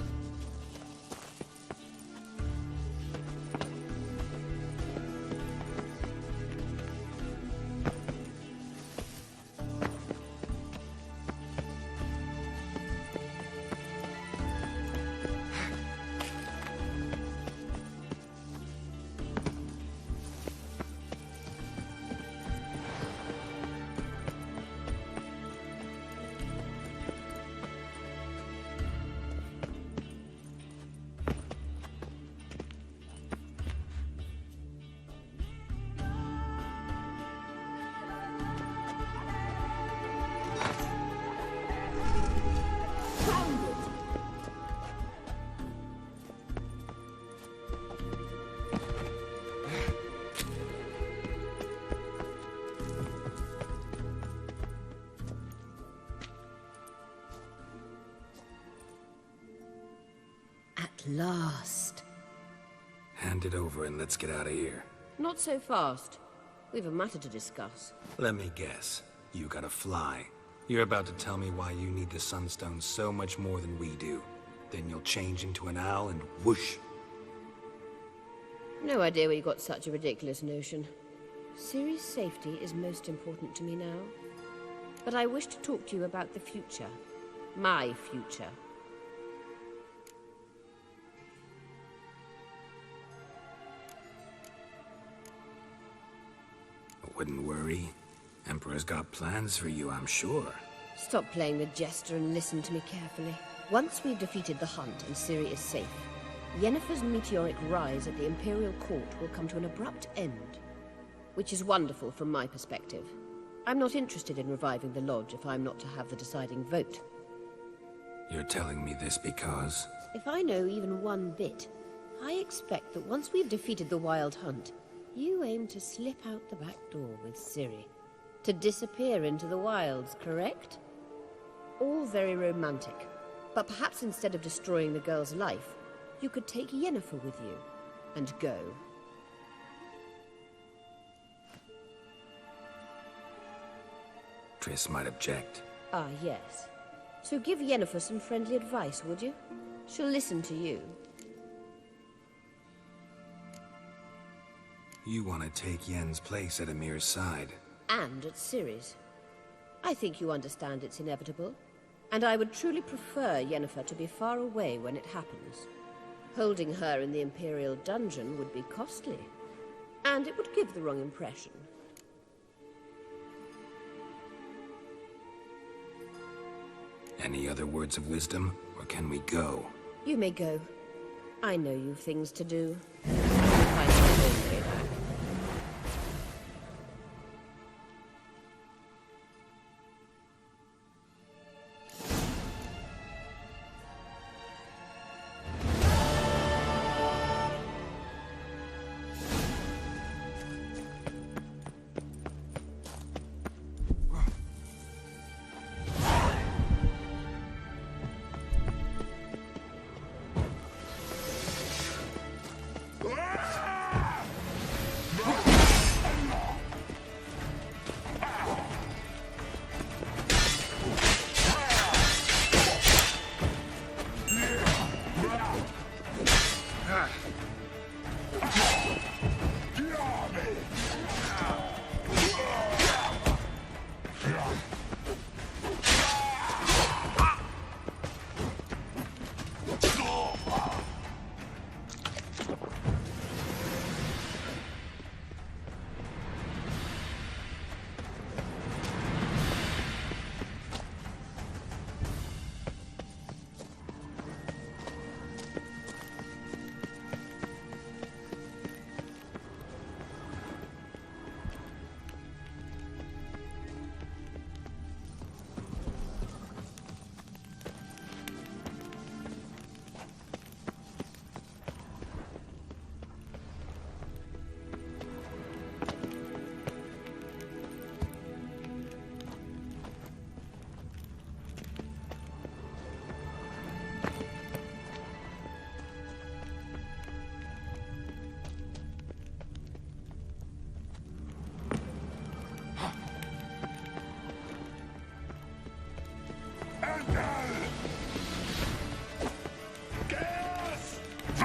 At last. Hand it over and let's get out of here. Not so fast. We've a matter to discuss. Let me guess. You gotta fly. You're about to tell me why you need the Sunstone so much more than we do. Then you'll change into an owl and whoosh. No idea where you got such a ridiculous notion. Ciri's safety is most important to me now. But I wish to talk to you about the future. My future. Wouldn't worry. Emperor's got plans for you, I'm sure. Stop playing the jester and listen to me carefully. Once we've defeated the Hunt and Ciri is safe, Yennefer's meteoric rise at the Imperial Court will come to an abrupt end. Which is wonderful from my perspective. I'm not interested in reviving the Lodge if I'm not to have the deciding vote. You're telling me this because... If I know even one bit, I expect that once we've defeated the Wild Hunt, you aim to slip out the back door with Ciri. To disappear into the wilds, correct? All very romantic. But perhaps instead of destroying the girl's life, you could take Yennefer with you, and go. Triss might object. Ah, yes. So give Yennefer some friendly advice, would you? She'll listen to you. You want to take Yen's place at Emir's side. And at Ciri's. I think you understand it's inevitable. And I would truly prefer Yennefer to be far away when it happens. Holding her in the Imperial dungeon would be costly. And it would give the wrong impression. Any other words of wisdom, or can we go? You may go. I know you've things to do. Find your own way back.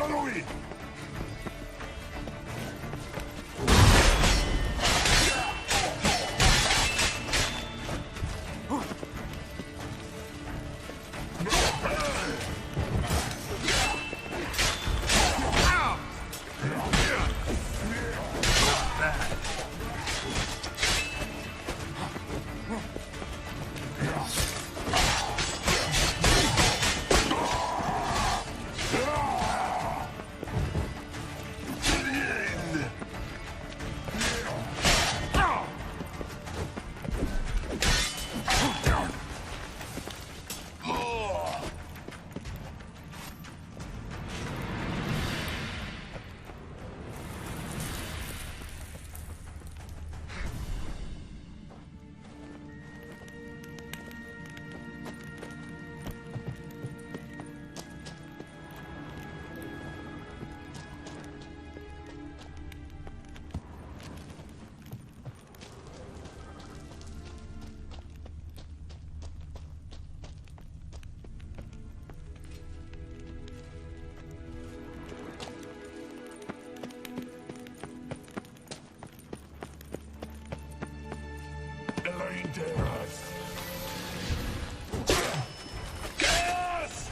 Follow me! Elaine Daras. Gas!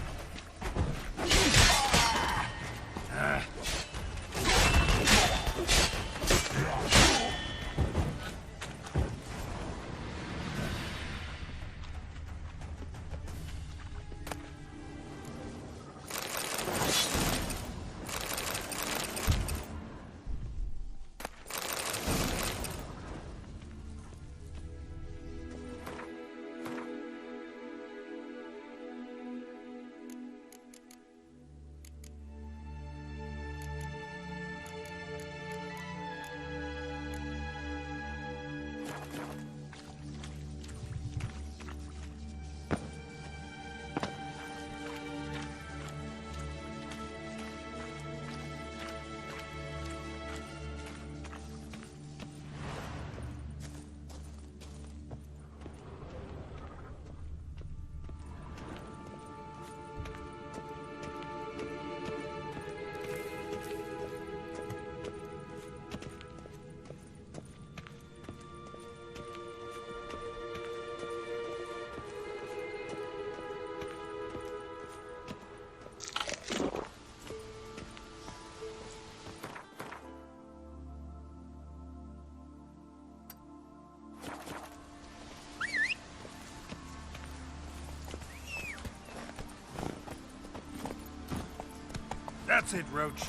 That's it, Roach.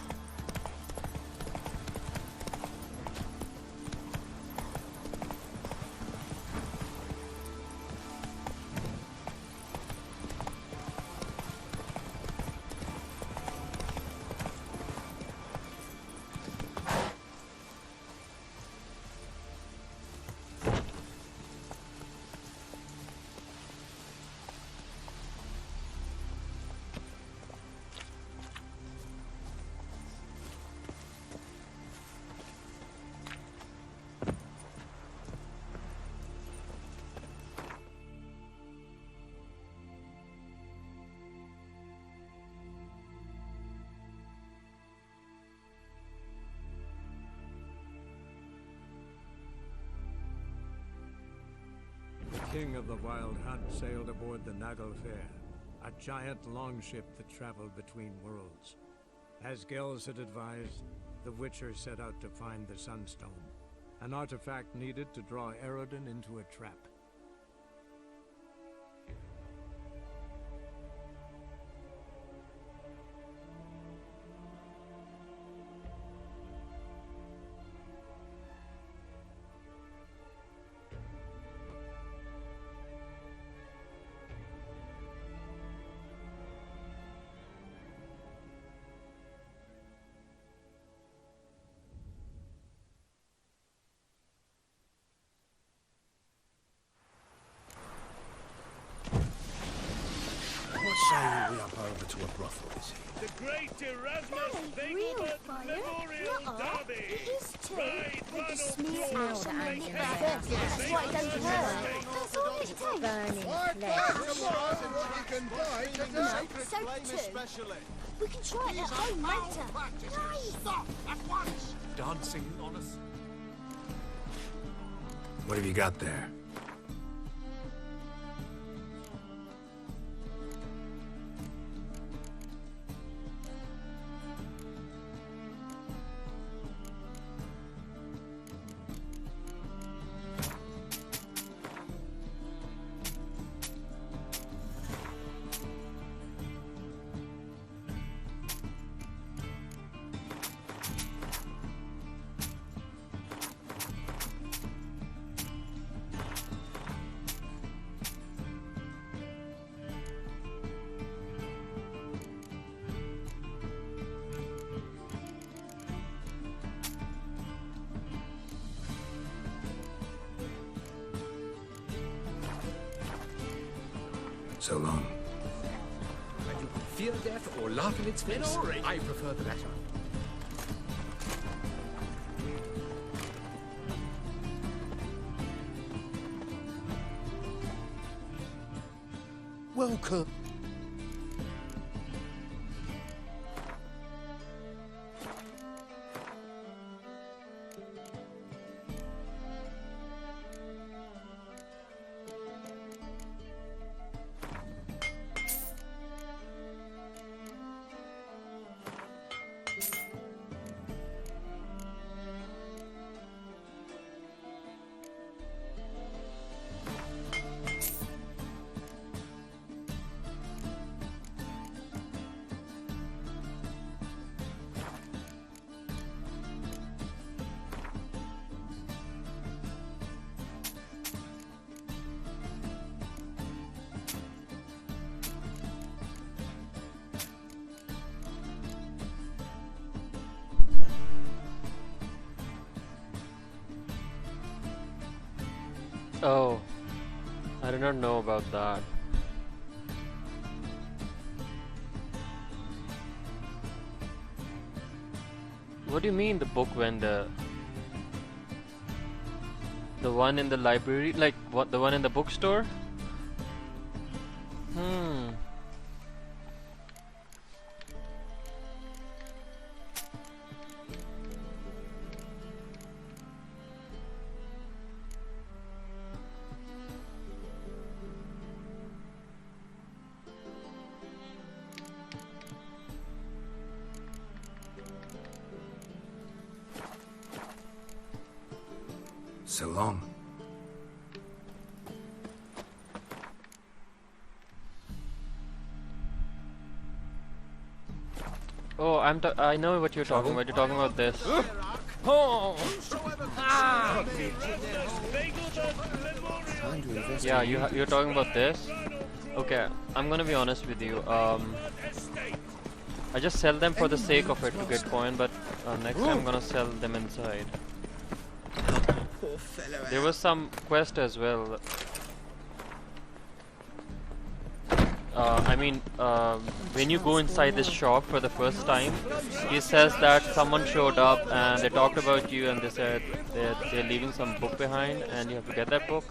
The king of the Wild Hunt sailed aboard the Naglfar, a giant longship that traveled between worlds. As Gels had advised, the Witcher set out to find the Sunstone, an artifact needed to draw Eredin into a trap. never to a brothel, is he? The great Erasmus Vegelbert Memorial Derby. It is too. Ride With the one smear of out and the that's what it done to her. That's all it takes. Burning Come on, what you can buy today. So too. We can try it at home later. Nice. Stop at once. Dancing on us. What have you got there? So long. And you fear death or laugh in its face? I prefer the latter. Welcome. Oh, I do not know about that. What do you mean the book vendor? The one in the library? Like what? The one in the bookstore? So long. Oh, I know what you're talking about. You're talking about this. Oh! Ah! Yeah, you're talking about this. Okay, I'm gonna be honest with you. I just sell them for the sake of it to get coin, but next time I'm gonna sell them inside. There was some quest as well. I mean, when you go inside this shop for the first time, he says that someone showed up and they talked about you and they said that they're leaving some book behind and you have to get that book.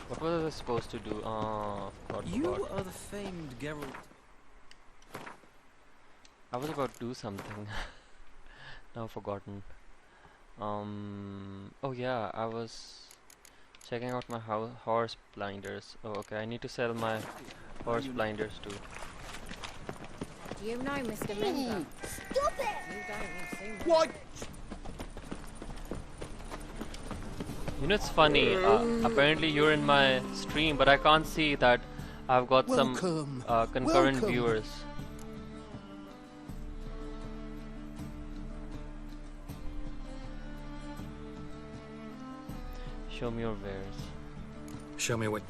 What was I supposed to do? Forgot. You are the famed Geralt. I was about to do something. Now forgotten. Oh yeah, I was checking out my horse blinders. Oh, okay, I need to sell my horse blinders too. Do you know Mr. Mender? Stop it! You don't seem What? You know, it's funny. Apparently you're in my stream, but I can't see that I've got some concurrent viewers. Show me your wares. Show me what...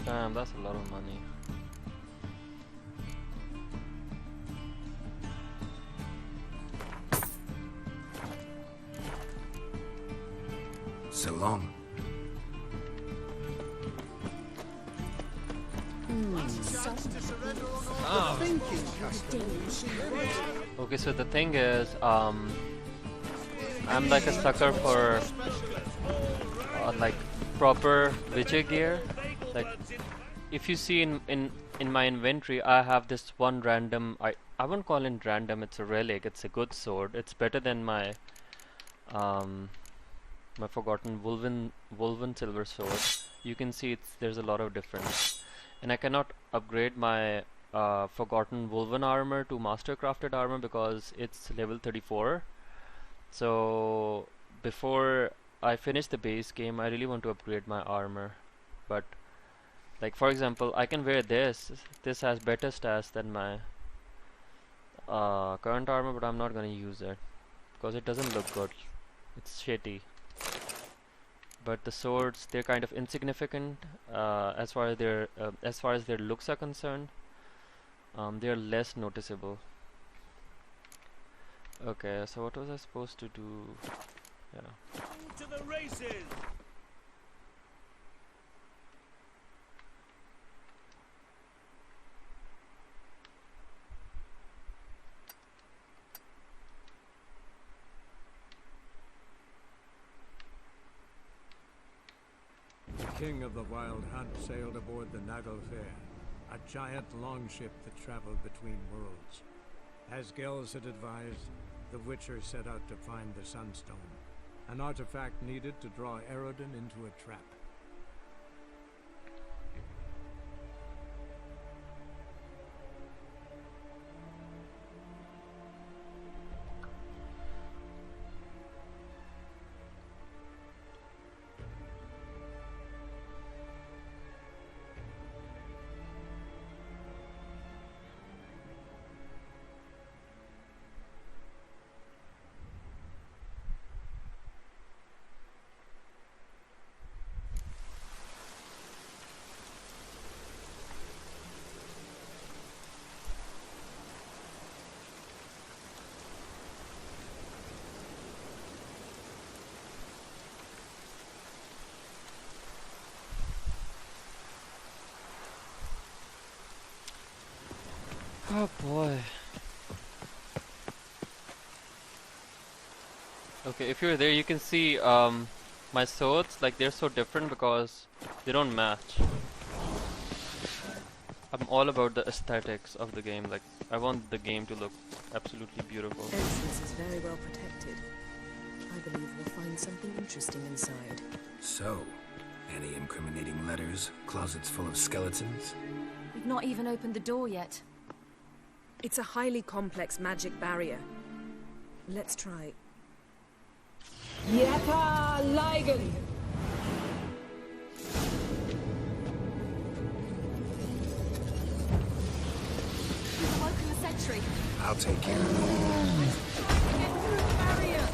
Damn, that's a lot of money. So long. Okay, so the thing is, I'm like a sucker for like proper Witcher gear. Like, if you see in my inventory, I have this one random. I won't call it random. It's a relic. It's a good sword. It's better than my my forgotten Wolven silver sword. You can see there's a lot of difference, and I cannot upgrade my forgotten Wolven armor to mastercrafted armor because it's level 34. So before I finish the base game, I really want to upgrade my armor. But like, for example, I can wear this. This has better stats than my current armor, but I'm not gonna use it because it doesn't look good. It's shitty. But the swords, they're kind of insignificant as far as their looks are concerned. They're less noticeable. Okay, so what was I supposed to do? Yeah. To the races! The king of the Wild Hunt sailed aboard the Naglfar, a giant longship that traveled between worlds. As Gels had advised, the Witcher set out to find the Sunstone, an artifact needed to draw Eredin into a trap. Oh boy. Okay, if you're there, you can see my swords, like, they're so different because they don't match. I'm all about the aesthetics of the game. Like, I want the game to look absolutely beautiful. Entrance is very well protected. I believe we'll find something interesting inside. So, any incriminating letters? Closets full of skeletons? We've not even opened the door yet. It's a highly complex magic barrier. Let's try. Yeta Ligen! We've woken the sentry. I'll take care of it. Get through the barrier!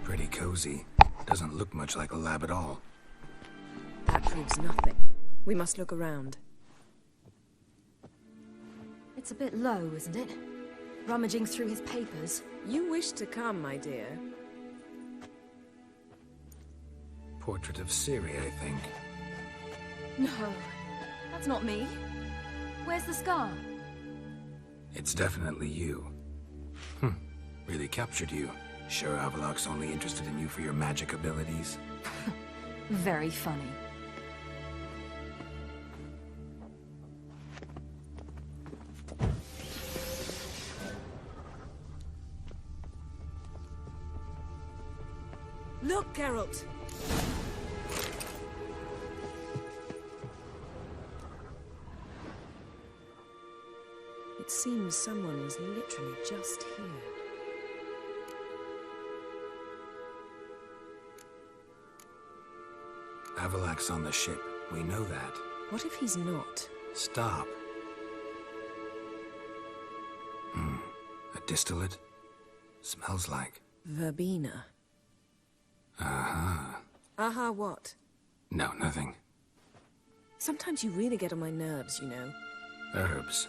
Pretty cozy. Doesn't look much like a lab at all. That proves nothing. We must look around. It's a bit low, isn't it? Rummaging through his papers. You wish to come, my dear. Portrait of Ciri, I think. No, that's not me. Where's the scar? It's definitely you. Really captured you. Sure Avallac'h's only interested in you for your magic abilities? Very funny. Look, Geralt! It seems someone was literally just here. Avallac'h's on the ship. We know that. What if he's not? Stop. A distillate? Smells like... Verbena. Uh-huh. Aha, what? No, nothing. Sometimes you really get on my nerves, you know. Herbs.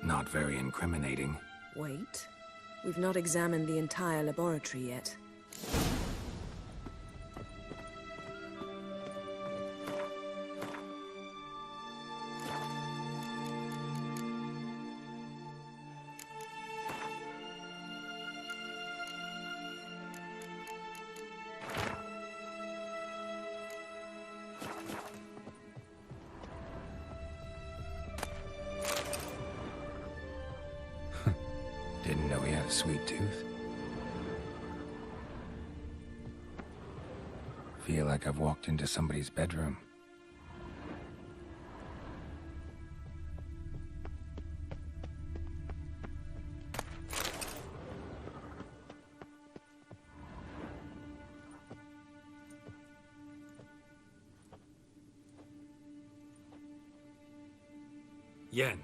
Not very incriminating. Wait. We've not examined the entire laboratory yet. Didn't know he had a sweet tooth. Feel like I've walked into somebody's bedroom. Yen.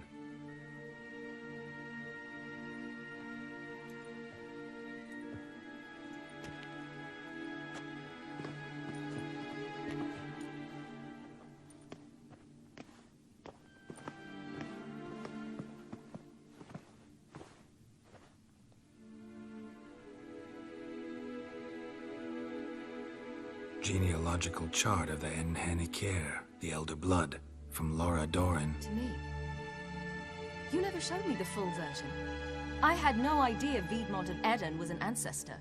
Genealogical chart of the Enhanikir, the Elder Blood, from Laura Doran. To me. You never showed me the full version. I had no idea Viedmont of Eden was an ancestor.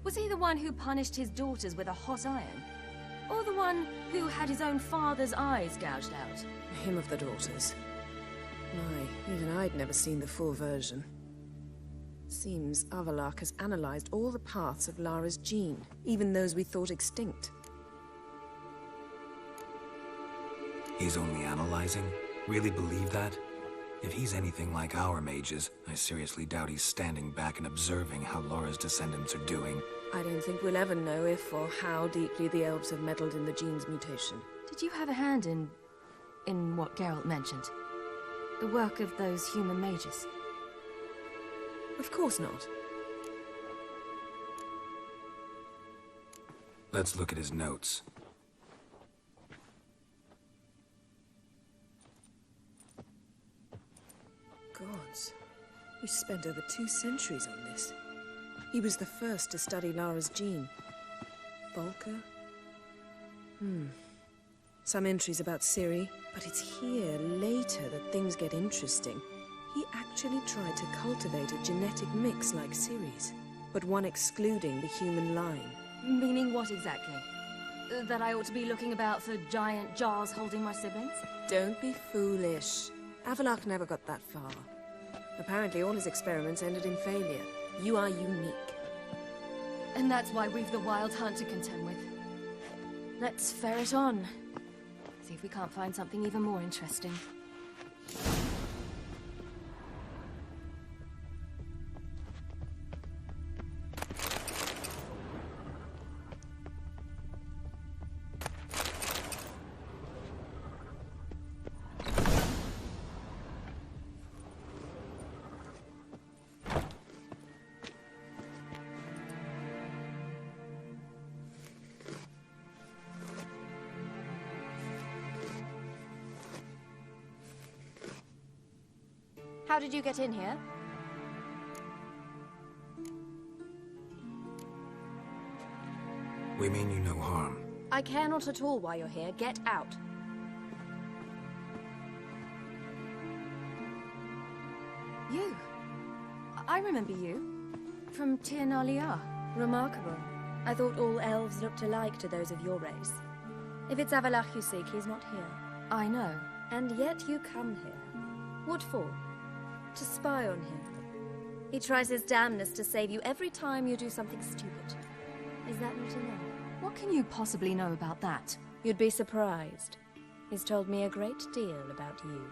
Was he the one who punished his daughters with a hot iron? Or the one who had his own father's eyes gouged out? Him of the daughters. My, even I'd never seen the full version. Seems Avallac'h has analyzed all the paths of Lara's gene, even those we thought extinct. He's only analyzing? Really believe that? If he's anything like our mages, I seriously doubt he's standing back and observing how Laura's descendants are doing. I don't think we'll ever know if or how deeply the elves have meddled in the gene's mutation. Did you have a hand in what Geralt mentioned? The work of those human mages? Of course not. Let's look at his notes. Gods. He spent over 2 centuries on this. He was the first to study Lara's gene. Volker? Some entries about Ciri, but it's here, later, that things get interesting. He actually tried to cultivate a genetic mix like Ciri's, but one excluding the human line. Meaning what exactly? That I ought to be looking about for giant jars holding my siblings? Don't be foolish. Avallac'h never got that far. Apparently all his experiments ended in failure. You are unique. And that's why we've the Wild Hunt to contend with. Let's ferret on. See if we can't find something even more interesting. How did you get in here? We mean you no harm. I care not at all why you're here. Get out. You. I remember you. From Tir Nalia. Remarkable. I thought all elves looked alike to those of your race. If it's Avalach you seek, he's not here. I know. And yet you come here. What for? To spy on him. He tries his damnedest to save you every time you do something stupid. Is that not enough? What can you possibly know about that? You'd be surprised. He's told me a great deal about you.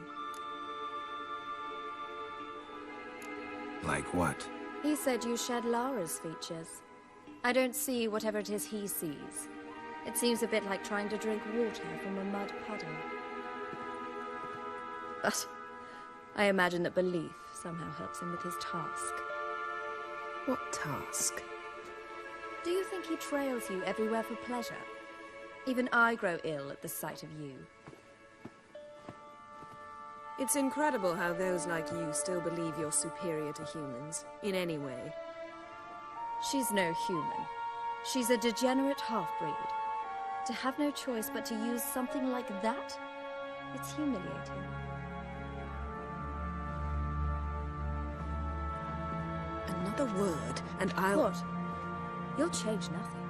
Like what? He said you shared Lara's features. I don't see whatever it is he sees. It seems a bit like trying to drink water from a mud puddle. But I imagine that belief somehow helps him with his task. What task? Do you think he trails you everywhere for pleasure? Even I grow ill at the sight of you. It's incredible how those like you still believe you're superior to humans, in any way. She's no human. She's a degenerate half-breed. To have no choice but to use something like that, it's humiliating. Another word, and I'll... What? You'll change nothing.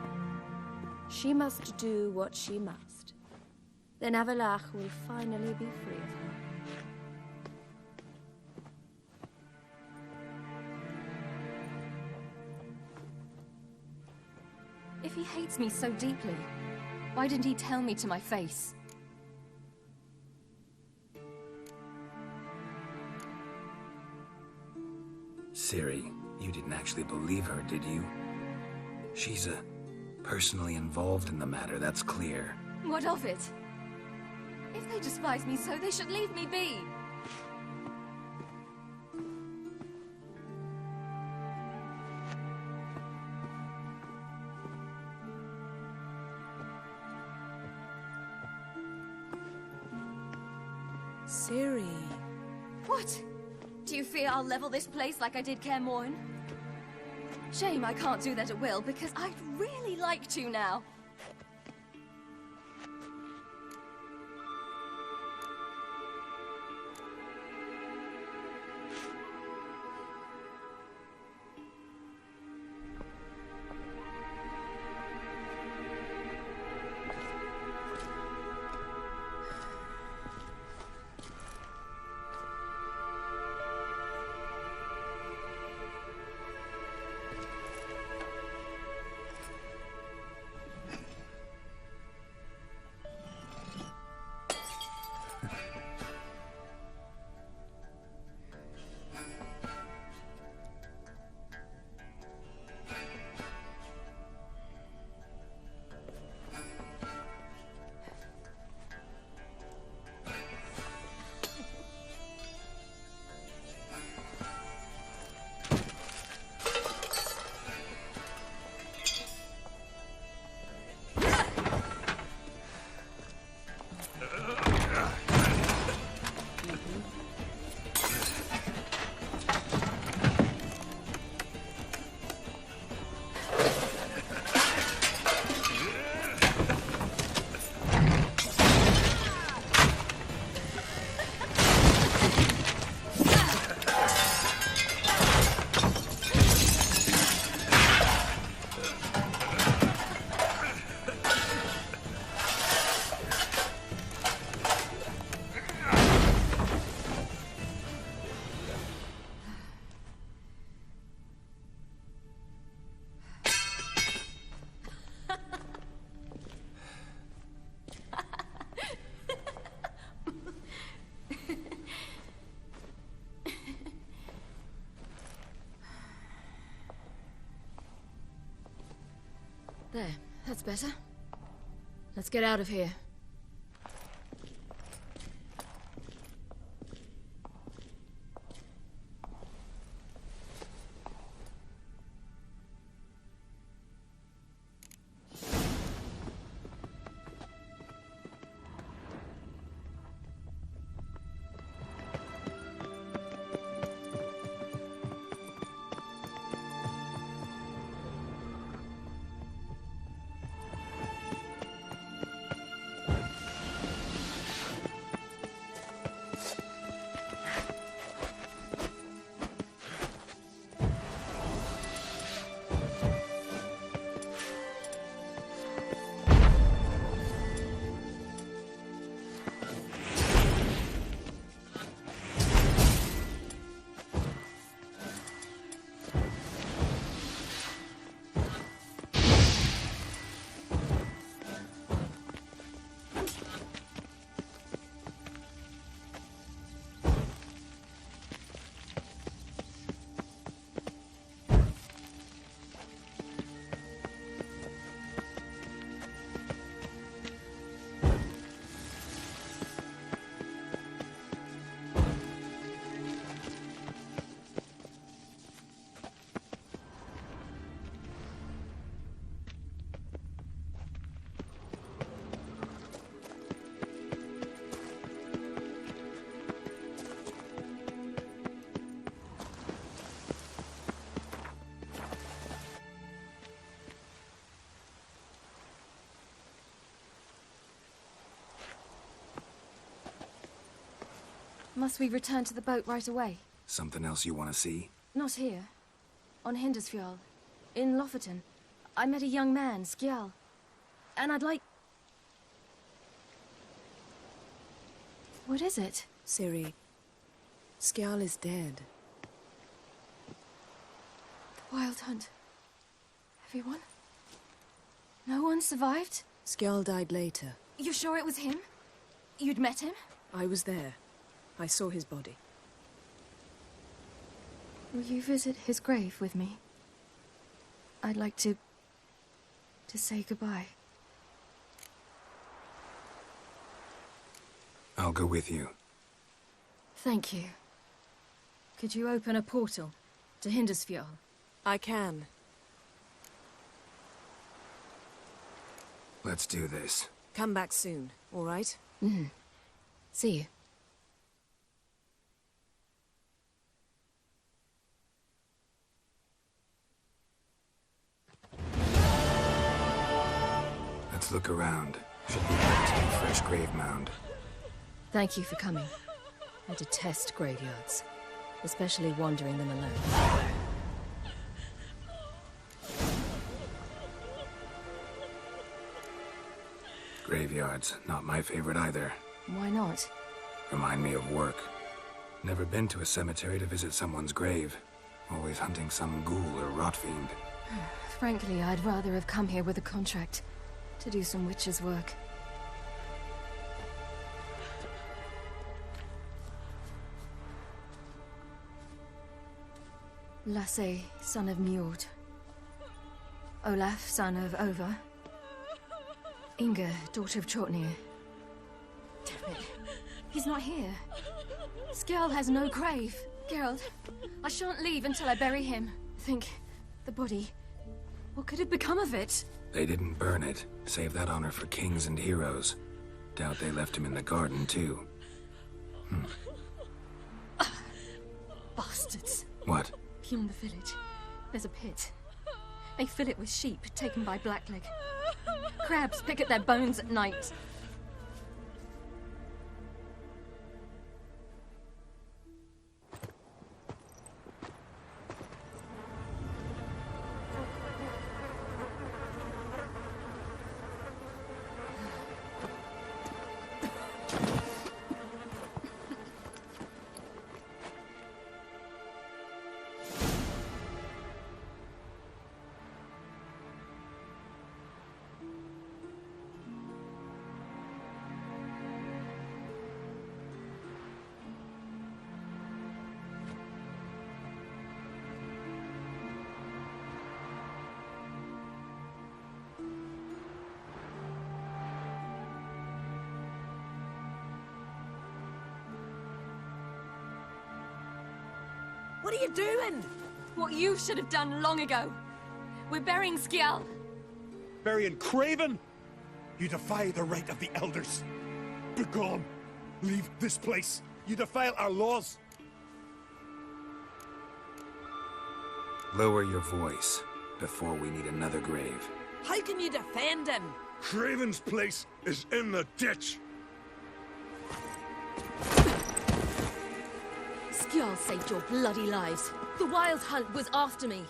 She must do what she must. Then Avalach will finally be free of her. If he hates me so deeply, why didn't he tell me to my face? Ciri, you didn't actually believe her, did you? She's personally involved in the matter, that's clear. What of it? If they despise me so, they should leave me be. Ciri. What? Do you fear I'll level this place like I did Kaer Morhen? Shame I can't do that at will, because I'd really like to now. There, that's better. Let's get out of here. Must we return to the boat right away? Something else you want to see? Not here. On Hindersfjall. In Lofoten. I met a young man, Skjal. And I'd like... What is it? Ciri, Skjal is dead. The Wild Hunt. Everyone? No one survived? Skjal died later. You sure it was him? You'd met him? I was there. I saw his body. Will you visit his grave with me? I'd like to say goodbye. I'll go with you. Thank you. Could you open a portal to Hindersfjall? I can. Let's do this. Come back soon, all right? Mm-hmm. See you. Let's look around. Should be a fresh grave mound. Thank you for coming. I detest graveyards, especially wandering them alone. Graveyards, not my favorite either. Why not? Remind me of work. Never been to a cemetery to visit someone's grave. Always hunting some ghoul or rot fiend. Frankly, I'd rather have come here with a contract to do some witcher's work. Lasse, son of Njord. Olaf, son of Over. Inga, daughter of Trotnir. Damn it. He's not here. Skjal has no grave. Geralt, I shan't leave until I bury him. Think, the body. What could have become of it? They didn't burn it. Save that honor for kings and heroes. Doubt they left him in the garden, too. Bastards. What? Beyond the village, there's a pit. They fill it with sheep taken by Blackleg. Crabs pick at their bones at night. What are you doing? What you should have done long ago. We're burying Skjal. Burying Craven? You defy the right of the elders. Begone. Leave this place. You defile our laws. Lower your voice before we need another grave. How can you defend him? Craven's place is in the ditch. Skjal saved your bloody lives. The Wild Hunt was after me.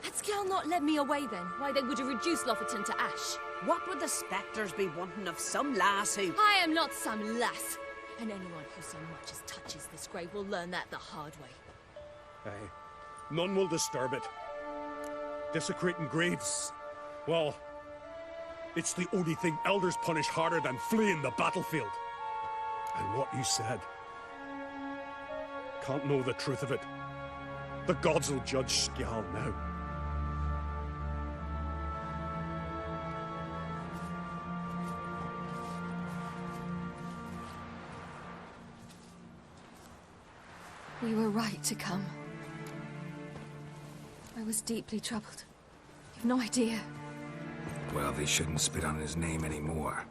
Had Skjal not led me away then, why they would have reduced Lofoten to ash. What would the spectres be wanting of some lass who... I am not some lass. And anyone who so much as touches this grave will learn that the hard way. Aye. None will disturb it. Desecrating graves, well, it's the only thing elders punish harder than fleeing the battlefield. And what you said, can't know the truth of it. The gods will judge Skjal now. We were right to come. I was deeply troubled. You've no idea. Well, they shouldn't spit on his name anymore.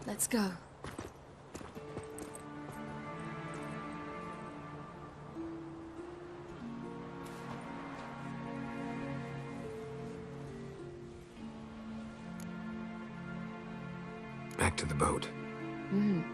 Let's go. Back to the boat. Mm.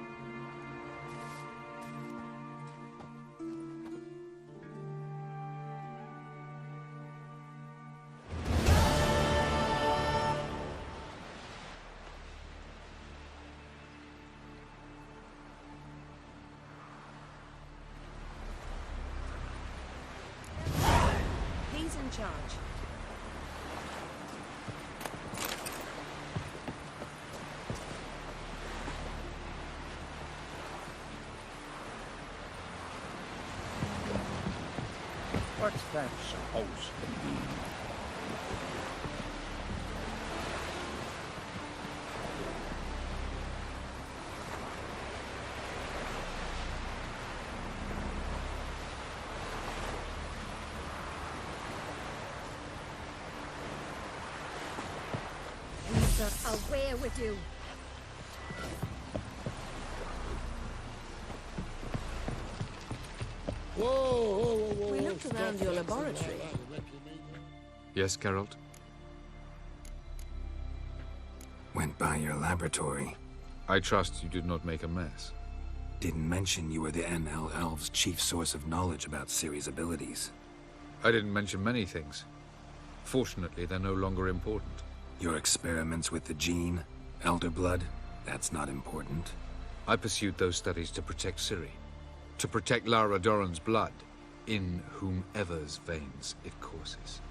He's in charge. What's that supposed to be? Away with you. Whoa. We looked around your laboratory. Yes, Geralt? Went by your laboratory. I trust you did not make a mess. Didn't mention you were the NL Elves' chief source of knowledge about Ciri's abilities. I didn't mention many things. Fortunately, they're no longer important. Your experiments with the gene, Elder Blood, that's not important. I pursued those studies to protect Ciri. To protect Lara Dorren's blood, in whomever's veins it courses.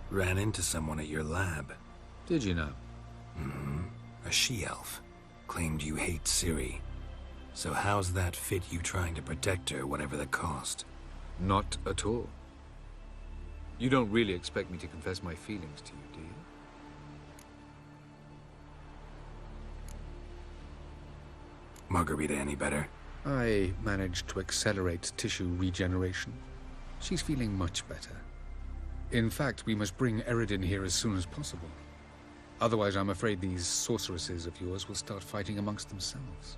Ran into someone at your lab. Did you know? Mm-hmm. A she-elf. Claimed you hate Ciri. So how's that fit you trying to protect her, whatever the cost? Not at all. You don't really expect me to confess my feelings to you, do you? Margarita any better? I managed to accelerate tissue regeneration. She's feeling much better. In fact, we must bring Eredin here as soon as possible. Otherwise, I'm afraid these sorceresses of yours will start fighting amongst themselves.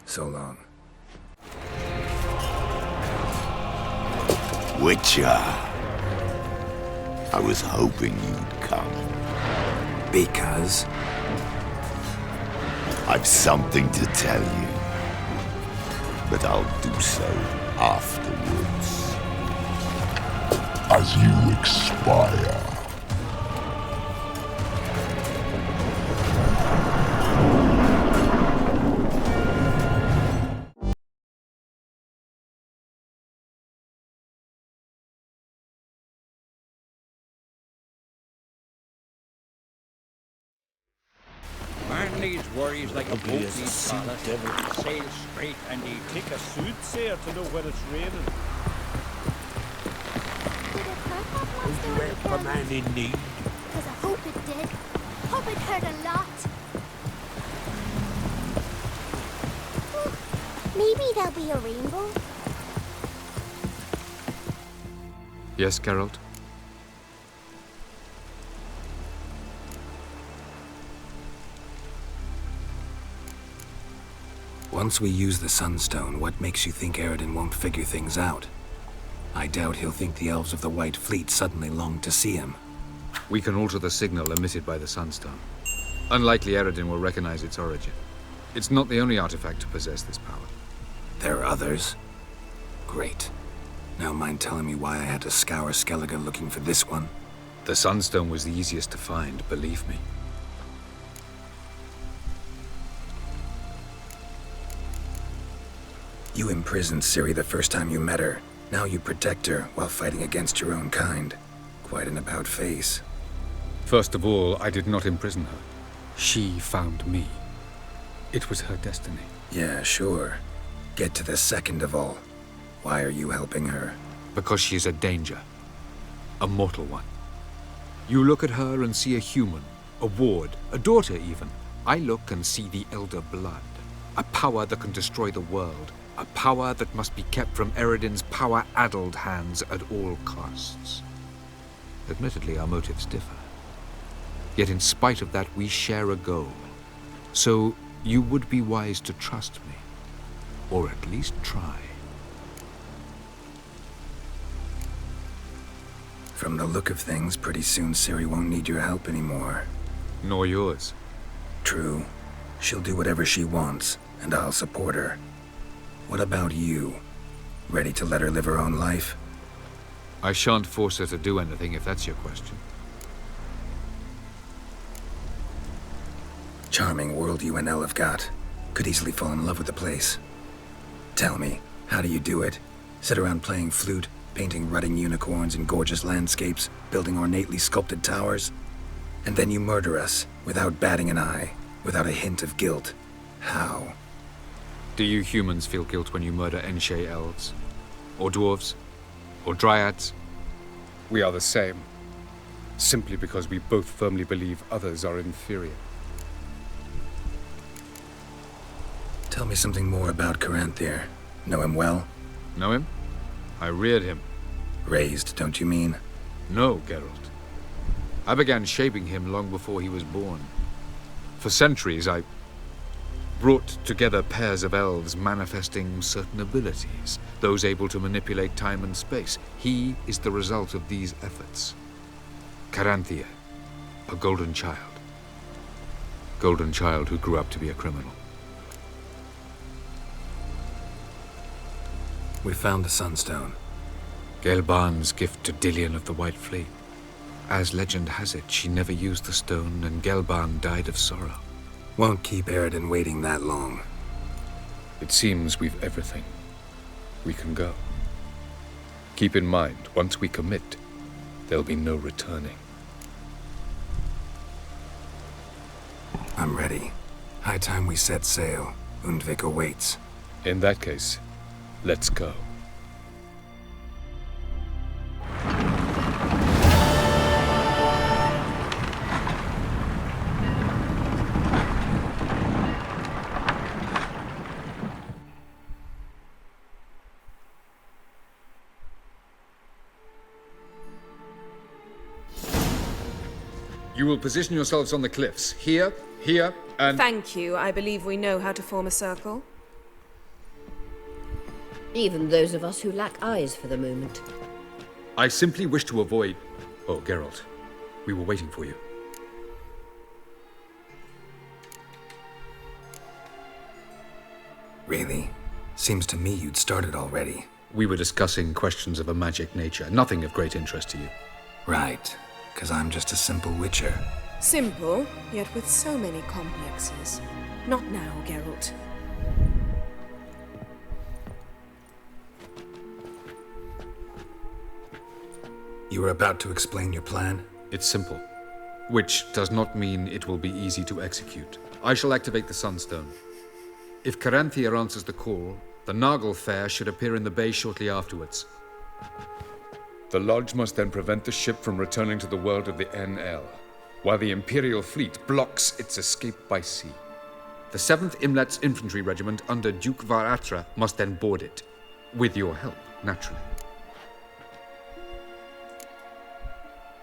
So long. Witcher. I was hoping you'd come. Because? I've something to tell you. But I'll do so afterwards. As you expire. Man needs worries like a boat needs ballast. Sail straight and he take a soothsayer to know when it's raining. Would you help a man in need? Because I hope it did. Hope it hurt a lot. Maybe there'll be a rainbow. Yes, Geralt? Once we use the Sunstone, what makes you think Eredin won't figure things out? I doubt he'll think the elves of the White Fleet suddenly long to see him. We can alter the signal emitted by the Sunstone. Unlikely Eredin will recognize its origin. It's not the only artifact to possess this power. There are others? Great. Now mind telling me why I had to scour Skellige looking for this one? The Sunstone was the easiest to find, believe me. You imprisoned Ciri the first time you met her. Now you protect her while fighting against your own kind. Quite an about-face. First of all, I did not imprison her. She found me. It was her destiny. Yeah, sure. Get to the second of all. Why are you helping her? Because she is a danger. A mortal one. You look at her and see a human, a ward, a daughter even. I look and see the Elder Blood. A power that can destroy the world. A power that must be kept from Eredin's power-addled hands at all costs. Admittedly, our motives differ. Yet in spite of that, we share a goal. So you would be wise to trust me. Or at least try. From the look of things, pretty soon Ciri won't need your help anymore. Nor yours. True. She'll do whatever she wants, and I'll support her. What about you? Ready to let her live her own life? I shan't force her to do anything if that's your question. Charming world you and Elle have got. Could easily fall in love with the place. Tell me, how do you do it? Sit around playing flute, painting rutting unicorns in gorgeous landscapes, building ornately sculpted towers? And then you murder us, without batting an eye, without a hint of guilt. How? Do you humans feel guilt when you murder Enshe elves? Or dwarves? Or dryads? We are the same. Simply because we both firmly believe others are inferior. Tell me something more about Caranthir. Know him well? Know him? I reared him. Raised, don't you mean? No, Geralt. I began shaping him long before he was born. For centuries, I brought together pairs of elves manifesting certain abilities, those able to manipulate time and space. He is the result of these efforts. Caranthir, a golden child. Golden child who grew up to be a criminal. We found the Sunstone. Gelban's gift to Dillion of the White Fleet. As legend has it, she never used the stone, and Gelban died of sorrow. Won't keep Eredin waiting that long. It seems we've everything. We can go. Keep in mind, once we commit, there'll be no returning. I'm ready. High time we set sail. Undvik awaits. In that case, let's go. You will position yourselves on the cliffs. Here, here, and... Thank you. I believe we know how to form a circle. Even those of us who lack eyes for the moment. I simply wish to avoid... Oh, Geralt. We were waiting for you. Really? Seems to me you'd started already. We were discussing questions of a magic nature. Nothing of great interest to you. Right. 'Cause I'm just a simple witcher. Simple, yet with so many complexes. Not now, Geralt. You were about to explain your plan? It's simple. Which does not mean it will be easy to execute. I shall activate the Sunstone. If Caranthir answers the call, the Naglfar should appear in the bay shortly afterwards. The Lodge must then prevent the ship from returning to the world of the NL, while the Imperial fleet blocks its escape by sea. The 7th Imlet's Infantry Regiment under Duke Varatra must then board it. With your help, naturally.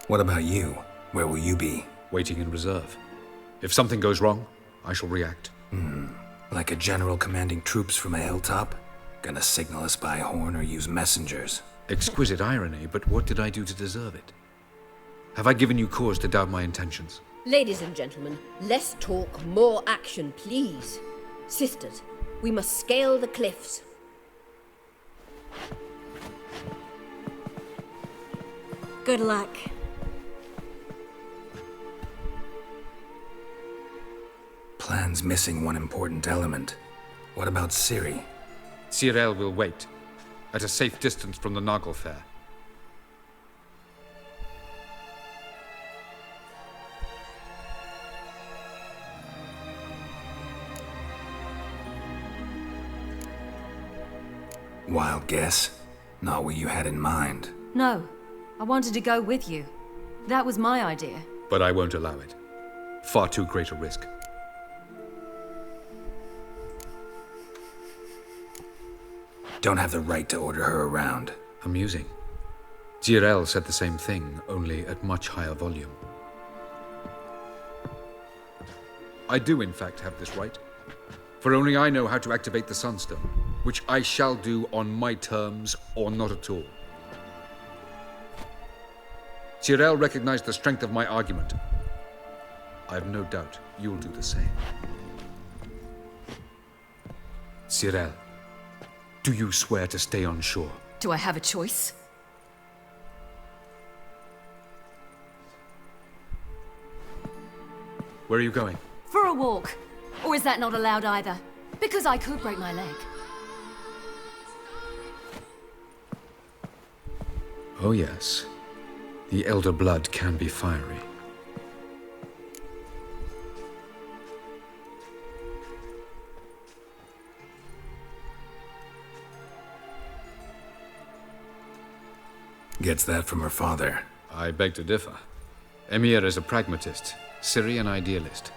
What about you? Where will you be? Waiting in reserve. If something goes wrong, I shall react. Like a general commanding troops from a hilltop? Gonna signal us by horn or use messengers? Exquisite irony, but what did I do to deserve it? Have I given you cause to doubt my intentions? Ladies and gentlemen, less talk, more action, please. Sisters, we must scale the cliffs. Good luck. Plan's missing one important element. What about Ciri? Cyril will wait, at a safe distance from the Naglfar. Wild guess? Not what you had in mind. No, I wanted to go with you. That was my idea. But I won't allow it. Far too great a risk. Don't have the right to order her around. Amusing. Jirel said the same thing, only at much higher volume. I do, in fact, have this right. For only I know how to activate the Sunstone. which I shall do on my terms or not at all. Cyril recognized the strength of my argument. I have no doubt you'll do the same. Cyril, do you swear to stay on shore? Do I have a choice? Where are you going? For a walk. Or is that not allowed either? Because I could break my leg. Oh yes. The elder blood can be fiery. Gets that from her father. I beg to differ. Emir is a pragmatist, Ciri an idealist.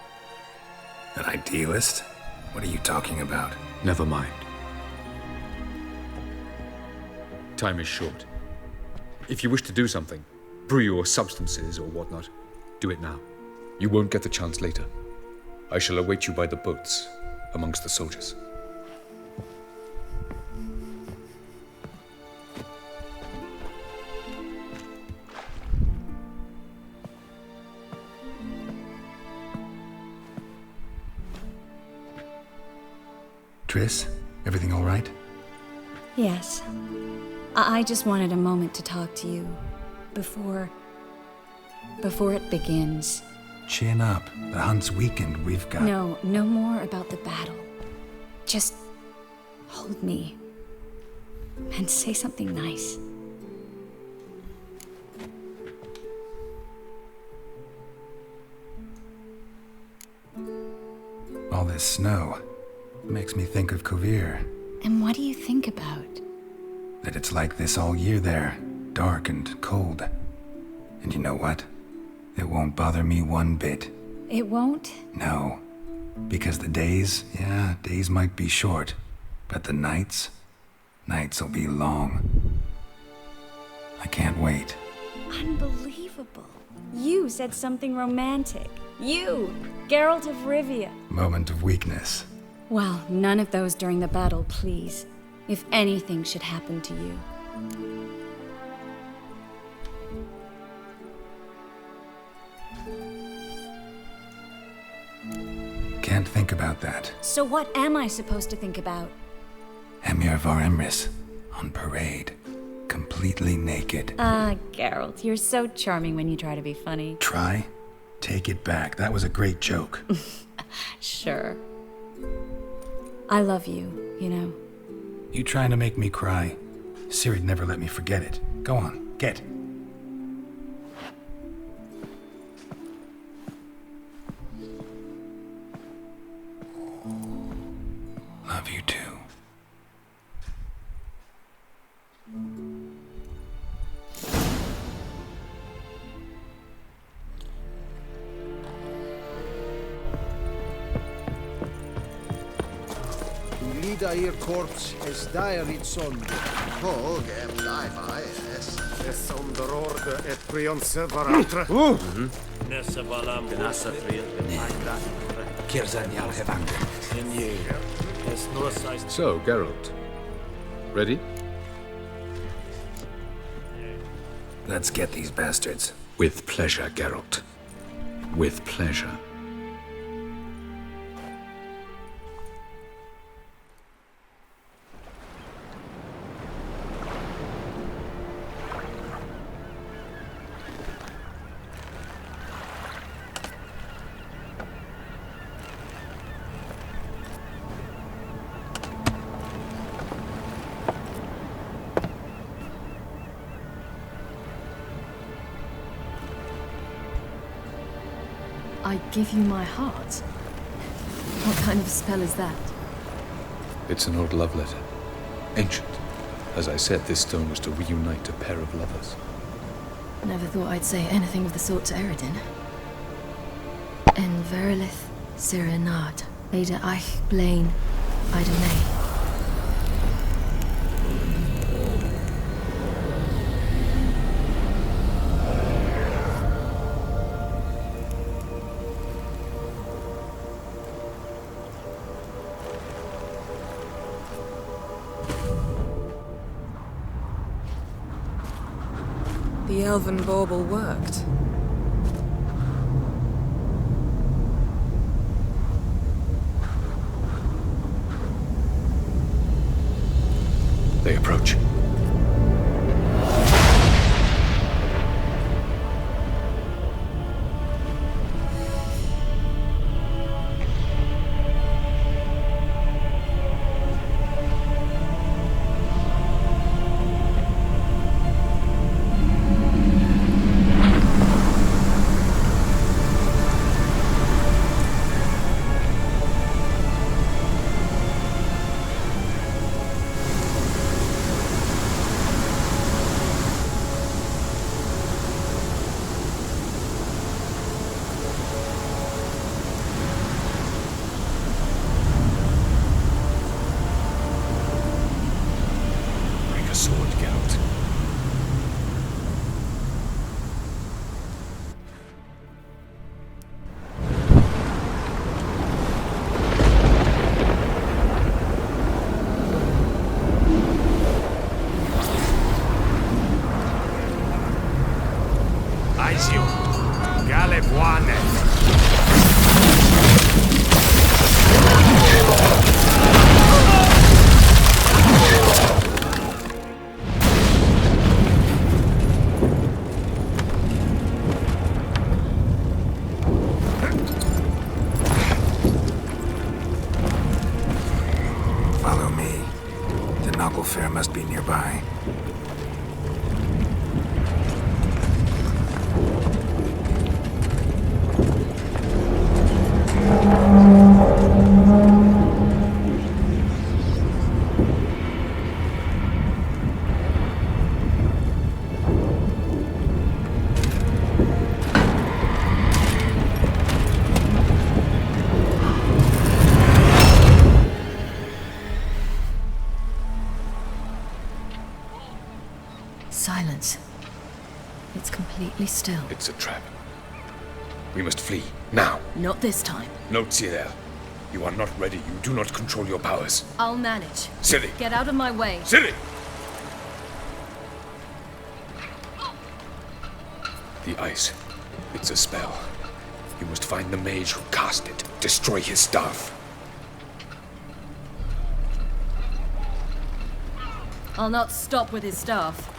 An idealist? What are you talking about? Never mind. Time is short. If you wish to do something, brew your substances or whatnot, do it now. You won't get the chance later. I shall await you by the boats, amongst the soldiers. Triss, everything all right? Yes. I just wanted a moment to talk to you. Before it begins. Chin up. The hunt's weakened. We've got... No more about the battle. Just hold me. And say something nice. All this snow makes me think of Kovir. And what do you think about? That it's like this all year there. Dark and cold. And you know what? It won't bother me one bit. It won't? No. Because the days might be short. But the nights will be long. I can't wait. Unbelievable. You said something romantic. You, Geralt of Rivia. Moment of weakness. Well, none of those during the battle, please. If anything should happen to you. Can't think about that. So what am I supposed to think about? Emir Var Emrys, on parade. Completely naked. Ah, Geralt, you're so charming when you try to be funny. Try? Take it back. That was a great joke. Sure. I love you, you know. You trying to make me cry? Ciri'd never let me forget it. Go on, get. Love you too. Lidair korps es daerit sonde. Hog es. Es onderorde et prionse varatra. Nessa valam. Nasa triel. Kirzanyal hevangel. So, Geralt. Ready? Let's get these bastards. With pleasure, Geralt. With pleasure. I give you my heart? What kind of spell is that? It's an old love letter. Ancient. As I said, this stone was to reunite a pair of lovers. Never thought I'd say anything of the sort to Eredin. En verilith, Sirenad, Ada Eich Blaine, Idonay. The elven bauble worked. They approach. Follow me. The Naglfar must be nearby. Silence. It's completely still. It's a trap. We must flee, now. Not this time. Note, Cyril. You are not ready. You do not control your powers. I'll manage. Ciri! Get out of my way. Ciri! The ice. It's a spell. You must find the mage who cast it. Destroy his staff. I'll not stop with his staff.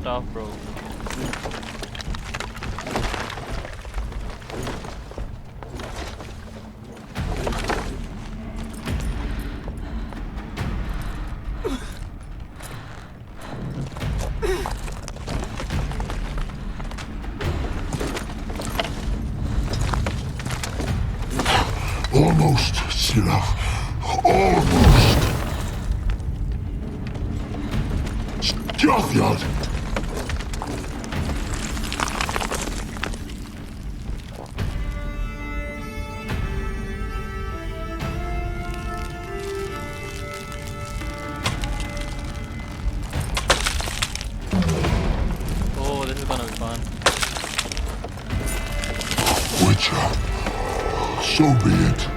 staff, bro. Almost, Scylla. Almost. Stjafjord. Oh, this is gonna be fun. Witcher. So be it.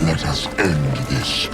Let us end this.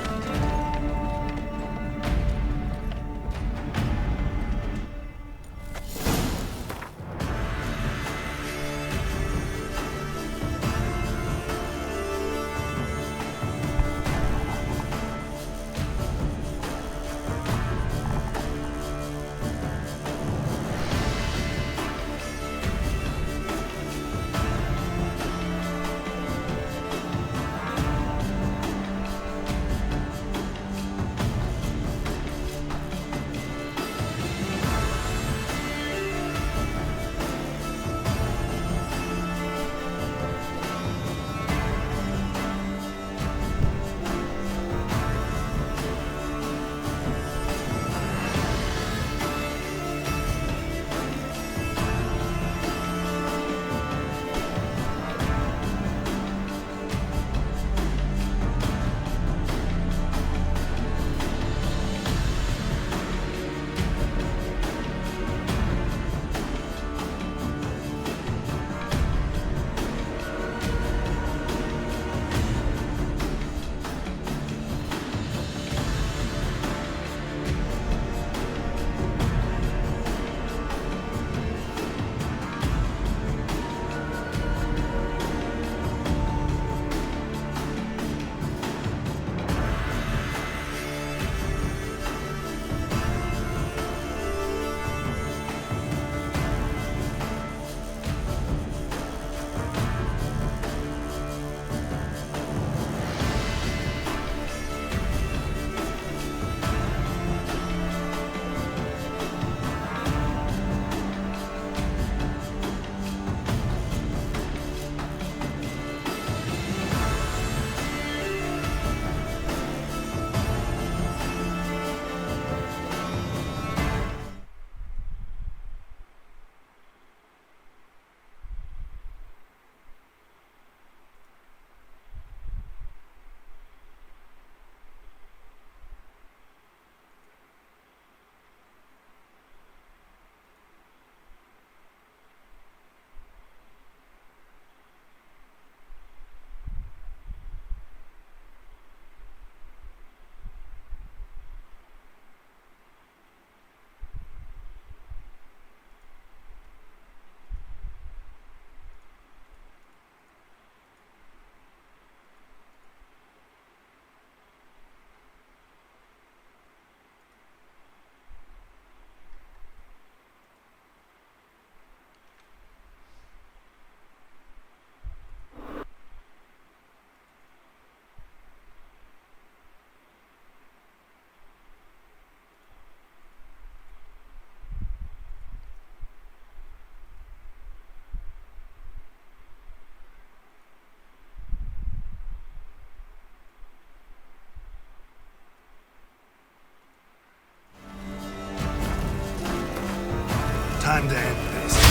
Time to end this.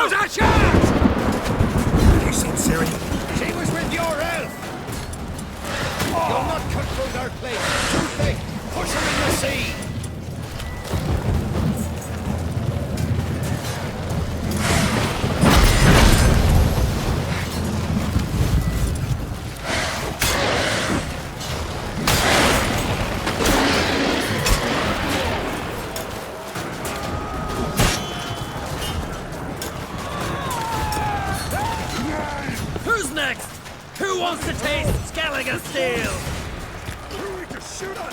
There's a chance! Have you seen Ciri? She was with your elf! You'll not cut through their place. Too thick. Push her in the sea. Who's next? Who wants to taste Skellige's steel? Who need to shoot on?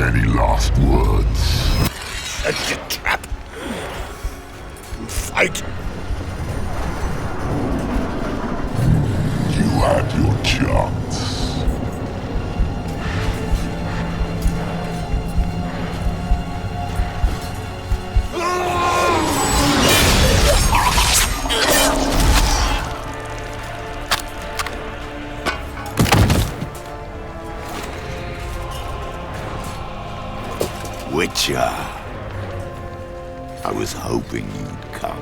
Any last words? Set your trap. Fight. You had your chance. Witcher, I was hoping you'd come.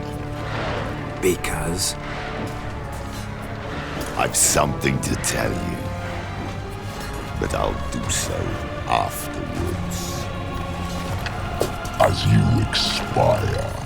Because? I've something to tell you, but I'll do so afterwards. as you expire.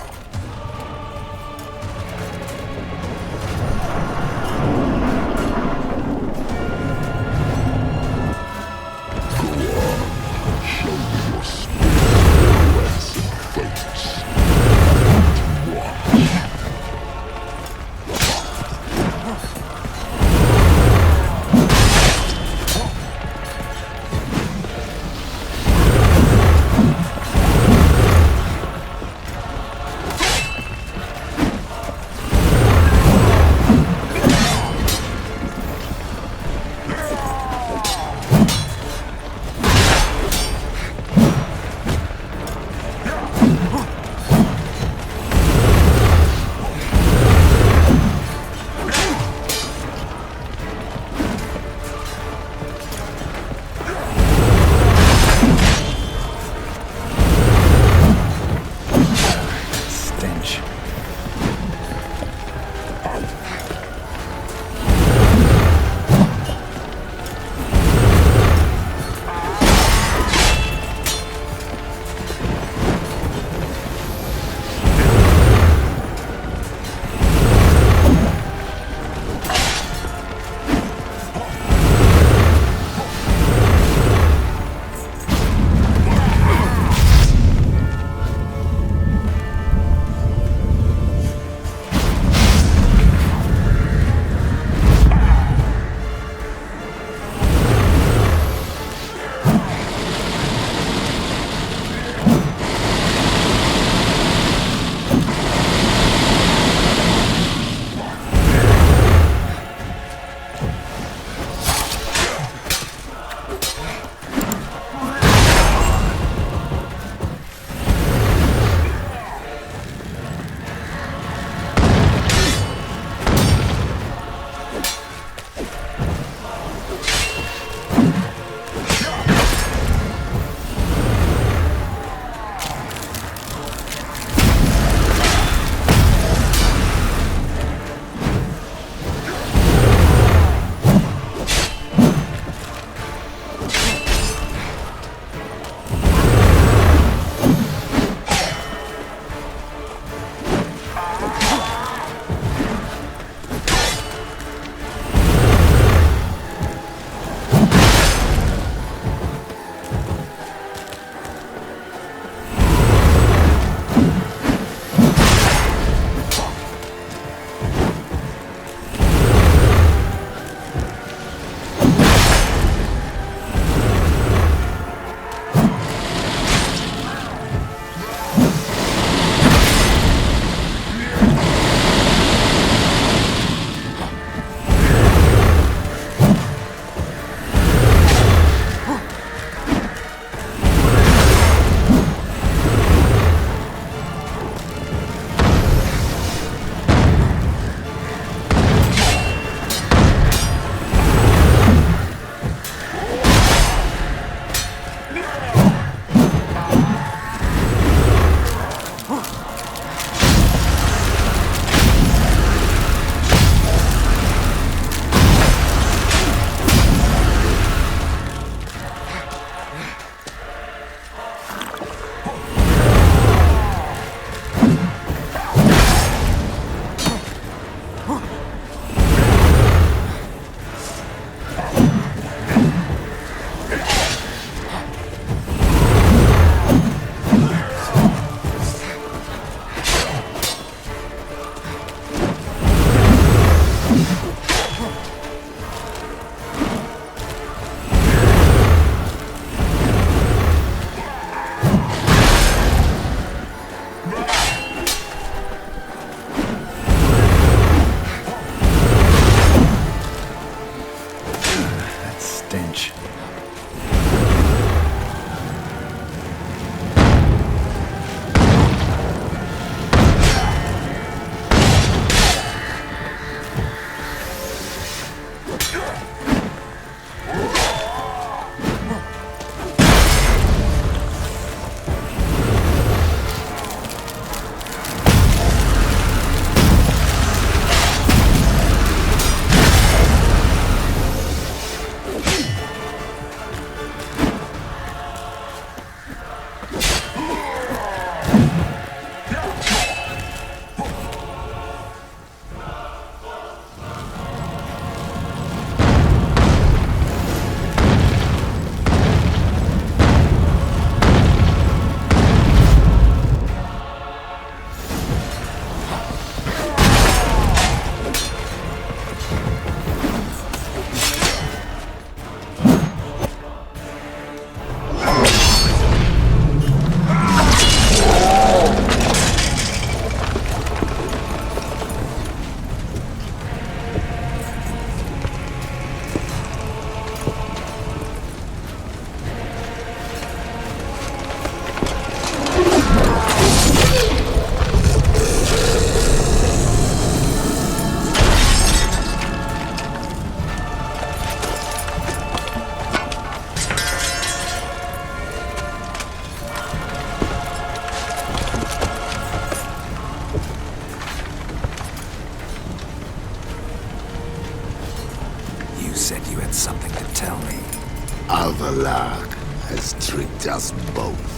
Avallac'h has tricked us both.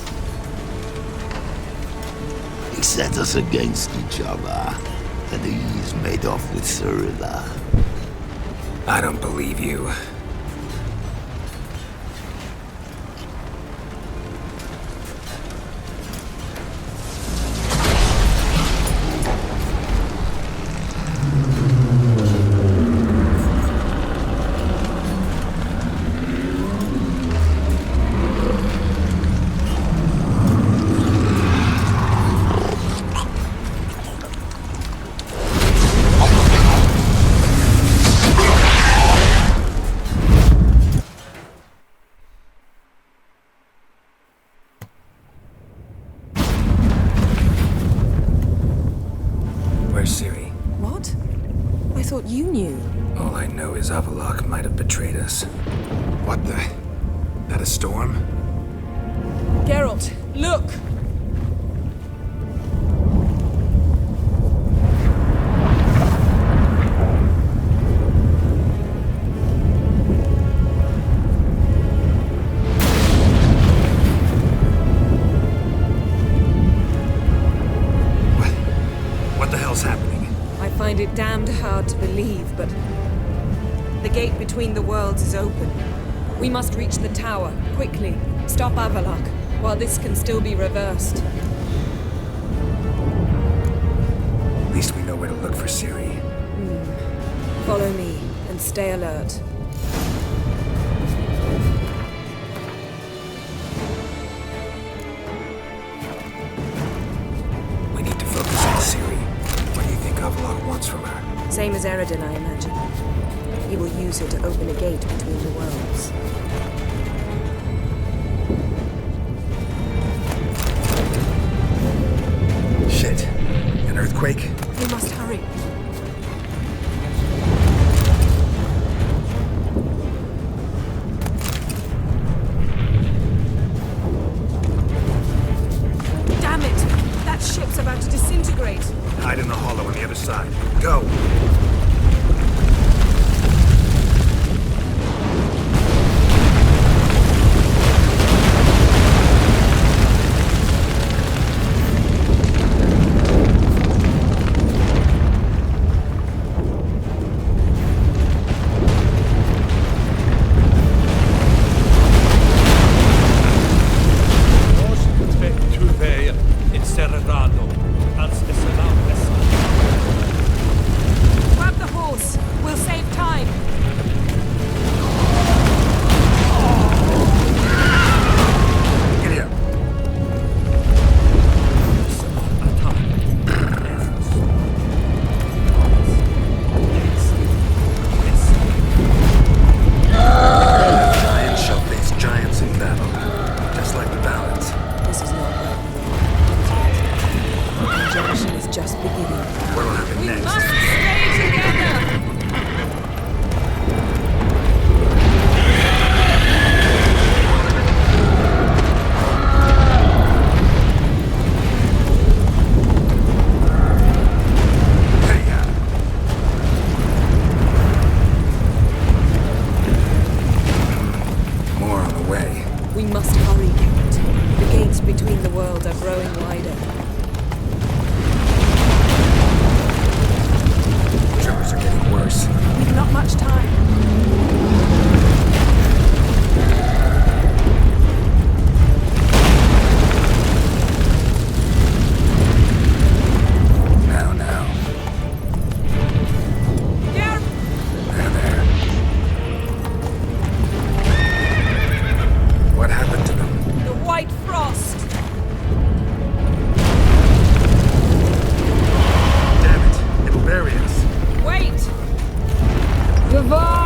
He set us against each other, and he's made off with Cirilla. I don't believe you. Where's Ciri? What? I thought you knew. All I know is Avallac'h might have betrayed us. What the? That a storm? Geralt, look! What the hell's happening? I find it damned hard to believe, but the gate between the worlds is open. We must reach the tower, quickly. Stop Avallac'h, while this can still be reversed. At least we know where to look for Ciri. Follow me, and stay alert. We need to focus on Ciri. What do you think Avallac'h wants from her? Same as Eredin, I imagine. He will use it to open a gate between the worlds. Shit. An earthquake? We must hurry. Damn it! That ship's about to disintegrate. Hide in the hollow on the other side. Go! Grab the horse. We'll save time. Get here. Giants shall face giants in battle, just like the balance. This is not where we are. The junction is just beginning. What will happen next? Must stay together! More on the way. We must hurry, Geralt. The gates between the worlds are growing wider. Tremors are getting worse. We've not much time. Now. There. What happened to them? The White Frost! Damn it. It will bury us. Wait! Goodbye!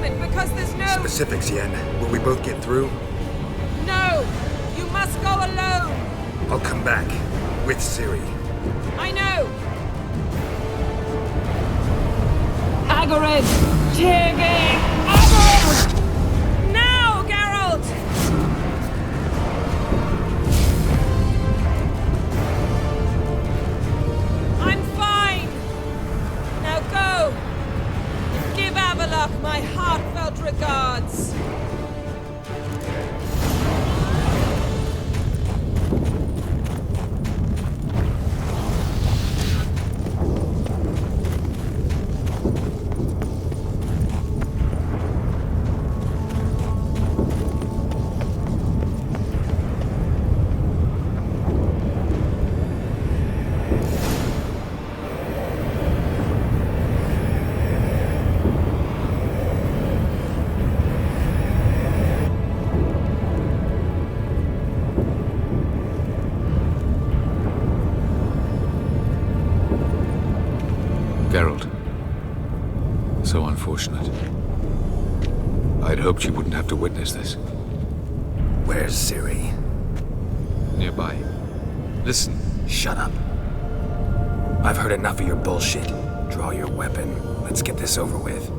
it, because there's no... Specifics, Yen. Will we both get through? No! You must go alone! I'll come back. With Ciri. I know! Hagrid! Tiggy! Hagrid! Now, Geralt! I'm fine! Now go! Give Avallac'h my heartfelt regards! Geralt. So unfortunate. I'd hoped you wouldn't have to witness this. Where's Ciri? Nearby. Listen. Shut up. I've heard enough of your bullshit. Draw your weapon. Let's get this over with.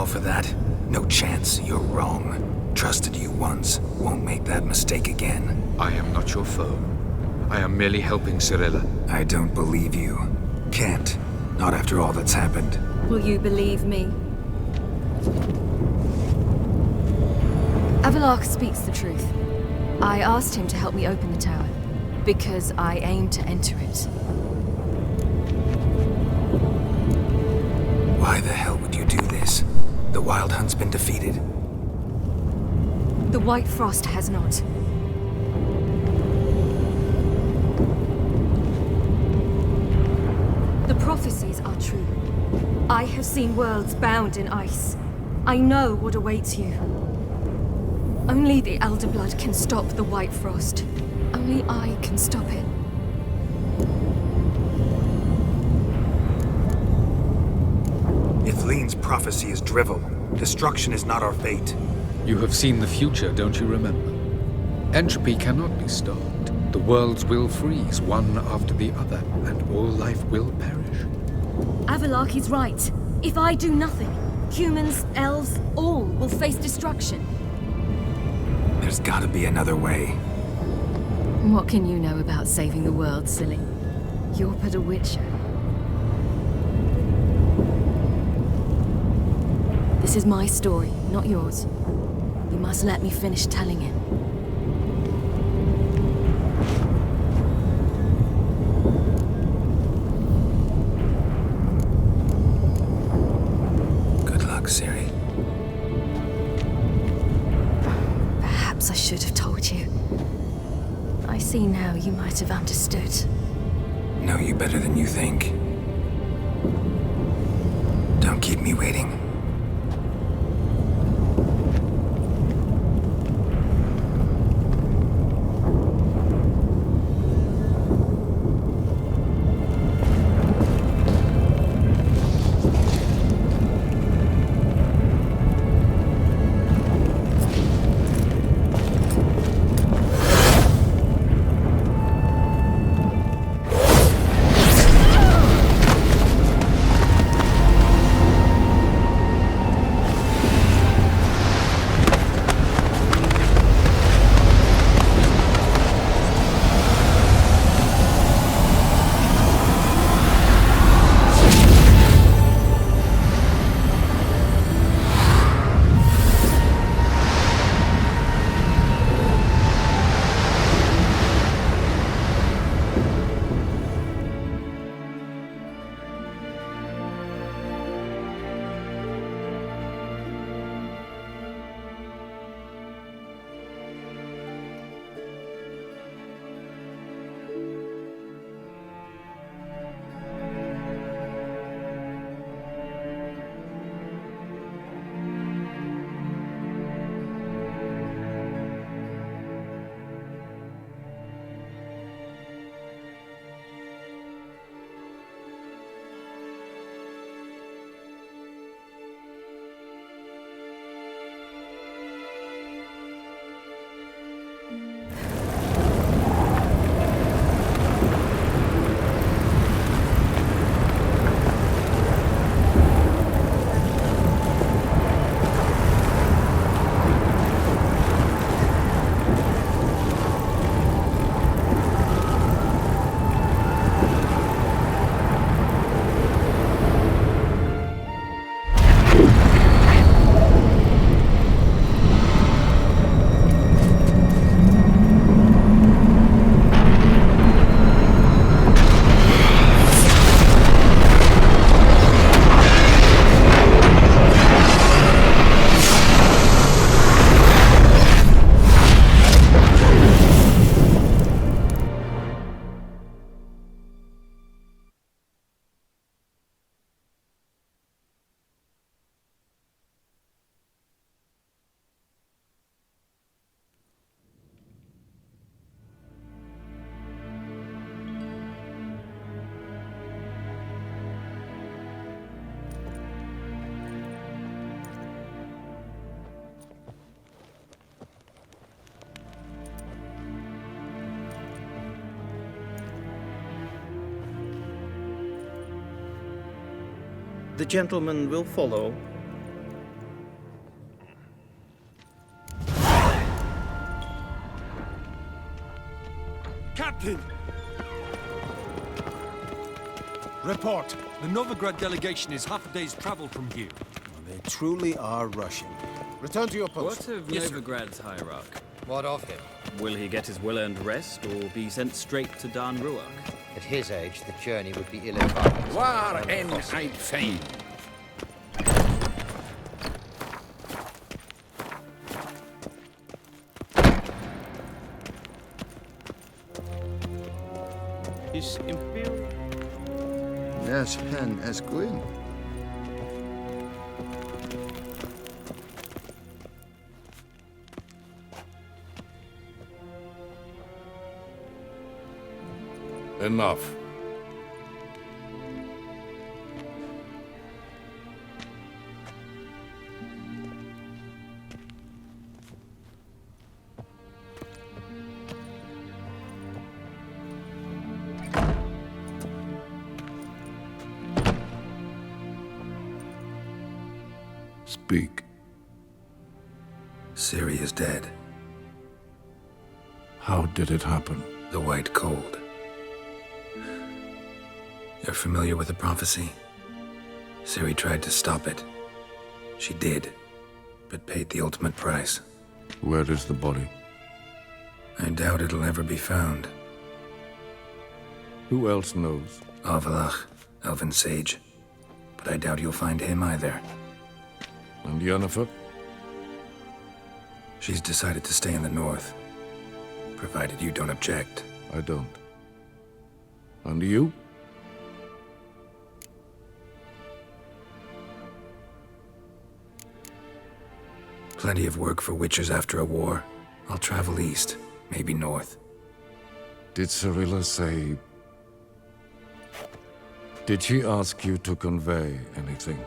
For that? No chance. You're wrong. Trusted you once. Won't make that mistake again. I am not your foe. I am merely helping Cirilla. I don't believe you. Can't. Not after all that's happened. Will you believe me? Avallac'h speaks the truth. I asked him to help me open the tower, because I aim to enter it. Why the hell would you do this? The Wild Hunt's been defeated. The White Frost has not. The prophecies are true. I have seen worlds bound in ice. I know what awaits you. Only the Elder Blood can stop the White Frost. Only I can stop it. If Lean's prophecy is drivel, destruction is not our fate. You have seen the future, don't you remember? Entropy cannot be stopped. The worlds will freeze, one after the other, and all life will perish. Avallac'h is right. If I do nothing, humans, elves, all will face destruction. There's gotta be another way. What can you know about saving the world, silly? You're but a witcher. This is my story, not yours. You must let me finish telling it. Good luck, Ciri. Perhaps I should have told you. I see now you might have understood. Know you better than you think. Don't keep me waiting. The gentleman will follow. Captain! Report. The Novigrad delegation is half a day's travel from here. They truly are rushing. Return to your post. What of Novigrad's hierarch? What of him? Will he get his well-earned rest, or be sent straight to Dan Ruach? At his age, the journey would be ill-advised. War en Heid Fein. Is Imperial? Yes, hen as Gwyn. Enough. Speak. Ciri is dead. How did it happen? The White Cold. You're familiar with the prophecy? Ciri tried to stop it. She did, but paid the ultimate price. Where is the body? I doubt it'll ever be found. Who else knows? Avallac'h, Elven Sage. But I doubt you'll find him either. And Yennefer? She's decided to stay in the north. Provided you don't object. I don't. And you? Plenty of work for Witchers after a war. I'll travel east, maybe north. Did Cirilla say... Did she ask you to convey anything?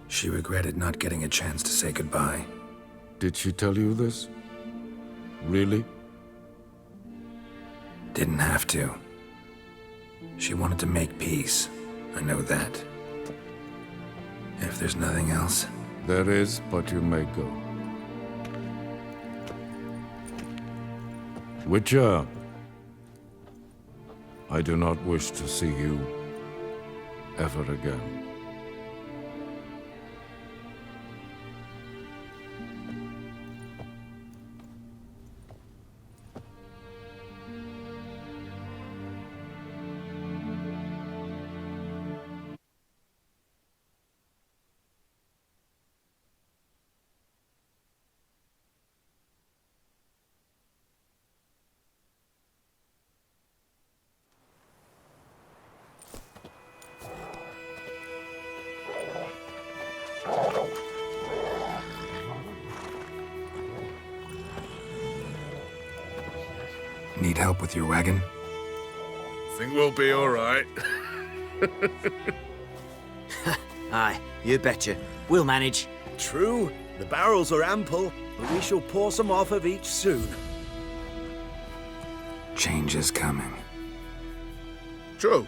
She regretted not getting a chance to say goodbye. Did she tell you this? Really? Didn't have to. She wanted to make peace. I know that. If there's nothing else... There is, but you may go. Witcher, I do not wish to see you ever again. Need help with your wagon? Think we'll be all right. Aye, you betcha. We'll manage. True, the barrels are ample, but we shall pour some off of each soon. Change is coming. True.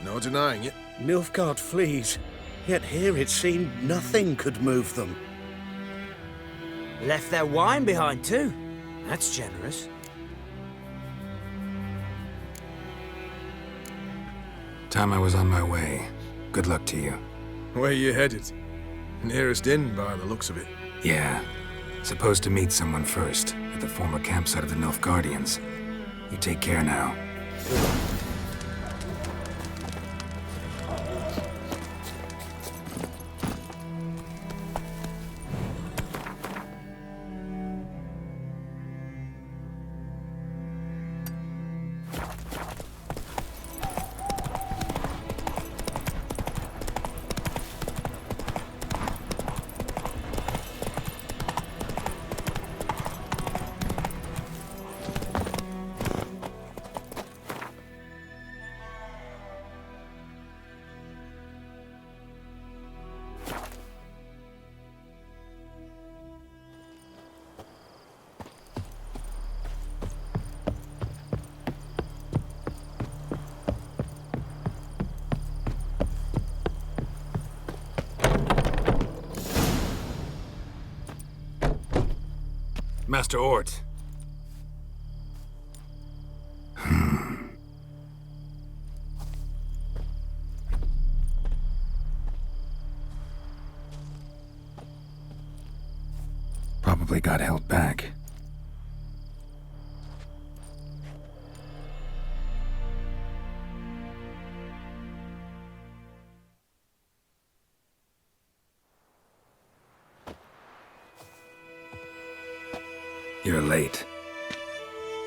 No denying it. Nilfgaard flees, yet here it seemed nothing could move them. Left their wine behind too. That's generous. Time I was on my way. Good luck to you. Where you headed? Nearest inn by the looks of it. Yeah. Supposed to meet someone first, at the former campsite of the Nilfgaardians. You take care now. Master Ort. Probably got held back. You're late.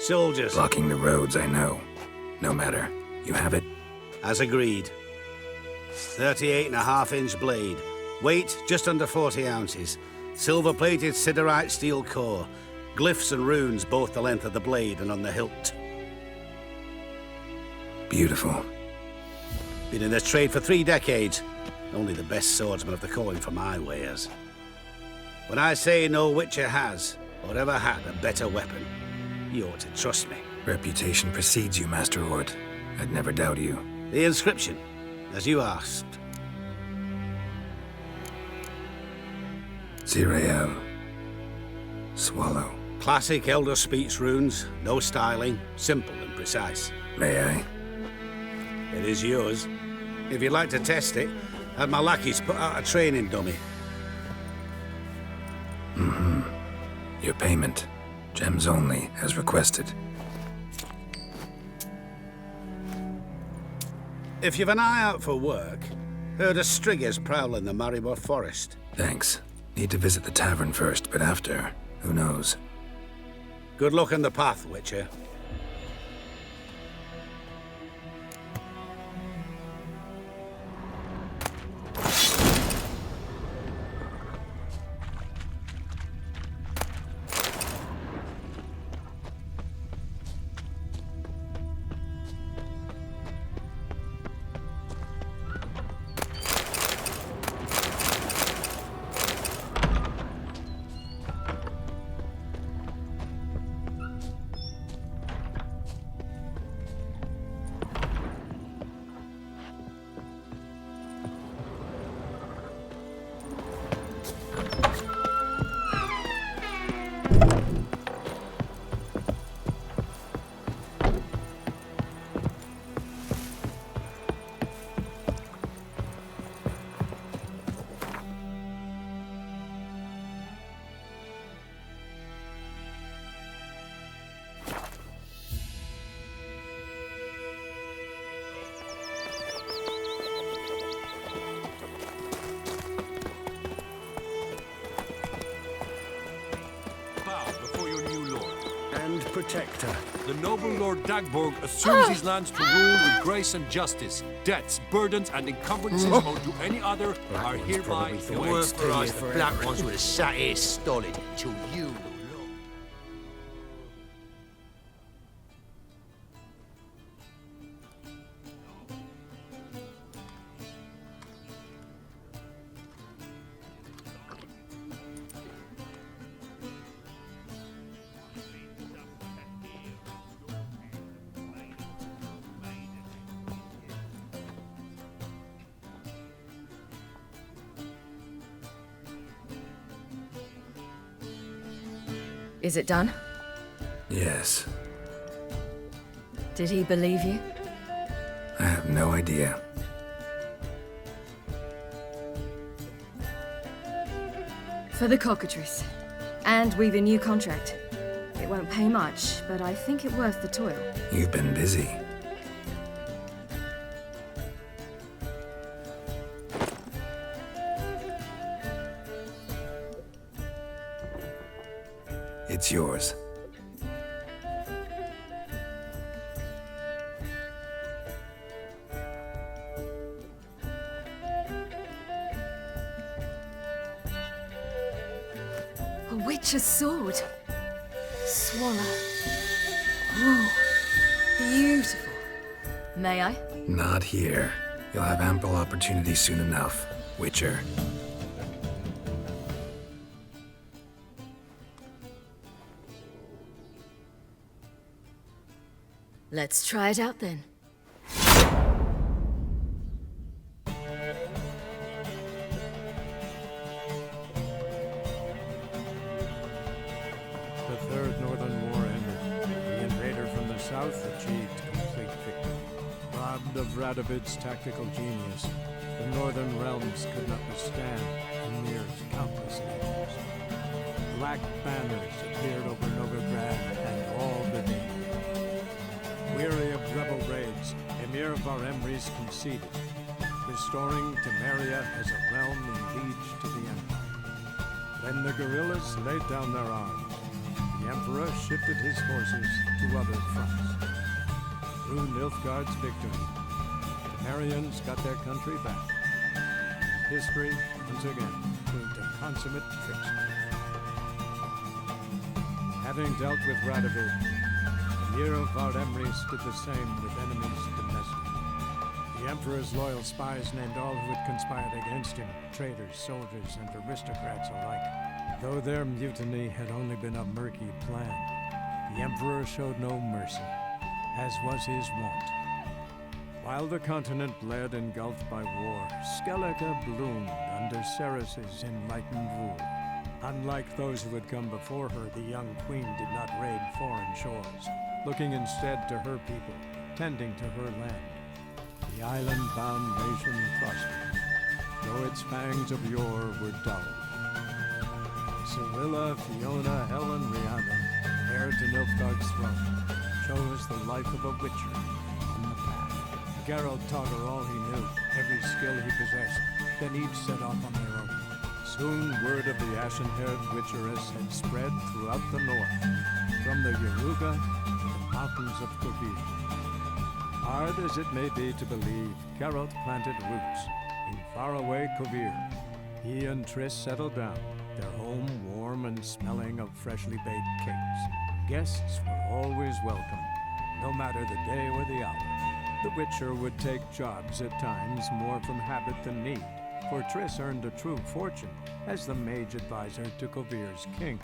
Soldiers. Blocking the roads, I know. No matter. You have it? As agreed. 38.5-inch blade. Weight just under 40 ounces. Silver-plated siderite steel core. Glyphs and runes both the length of the blade and on the hilt. Beautiful. Been in this trade for 3 decades. Only the best swordsman of the calling for my wares. When I say no Witcher has, or ever had, a better weapon, you ought to trust me. Reputation precedes you, Master Ort. I'd never doubt you. The inscription, as you asked. Zirael. Swallow. Classic Elder Speech runes, no styling, simple and precise. May I? It is yours. If you'd like to test it, have my lackeys put out a training dummy. Mm-hmm. Your payment. Gems only, as requested. If you've an eye out for work, heard of Striggers prowling the Maribor Forest. Thanks. Need to visit the tavern first, but after, who knows? Good luck on the path, Witcher. Protector. The noble Lord Dagborg assumes his lands to rule with grace and justice. Debts, burdens, and encumbrances owed to any other are hereby... It worked for us, the black ones would have sat here stolid till you... Is it done? Yes. Did he believe you? I have no idea. For the cockatrice. And we've a new contract. It won't pay much, but I think it worth the toil. You've been busy. It's yours. A witch's sword. Swallow. Whoa. Beautiful. May I? Not here. You'll have ample opportunity soon enough, Witcher. Let's try it out then. The south achieved complete victory. Robbed of Radovid's tactical genius, the northern realms could not withstand Ymir's countless legions. Black banners appeared over Novigrad and all beneath. Weary of rebel raids, Emir Var-Emreis conceded, restoring Temeria as a realm in liege to the Empire. When the guerrillas laid down their arms, the Emperor shifted his forces to other fronts. Through Nilfgaard's victory, Temerians got their country back. History, once again, proved a consummate trickster. Having dealt with Radovid, Emir of Var-Emreis did the same with enemies domestic. The Emperor's loyal spies named all who had conspired against him, traitors, soldiers, and aristocrats alike. Though their mutiny had only been a murky plan, the Emperor showed no mercy, as was his wont. While the continent bled engulfed by war, Skellige bloomed under Ceres's enlightened rule. Unlike those who had come before her, the young queen did not raid foreign shores, looking instead to her people, tending to her land. The island-bound nation prospered, though its fangs of yore were dulled. Cirilla, Fiona, Helen, Rihanna, heir to Nilfgaard's throne, chose the life of a witcher on the path. Geralt taught her all he knew, every skill he possessed, then each set off on their own. Soon word of the ashen-haired witcheress had spread throughout the north, from the Yaruga to the mountains of Kovir. Hard as it may be to believe, Geralt planted roots in faraway Kovir. He and Triss settled down, their home warm and smelling of freshly baked cakes. Guests were always welcome, no matter the day or the hour. The Witcher would take jobs at times more from habit than need, for Triss earned a true fortune as the mage advisor to Kovir's king.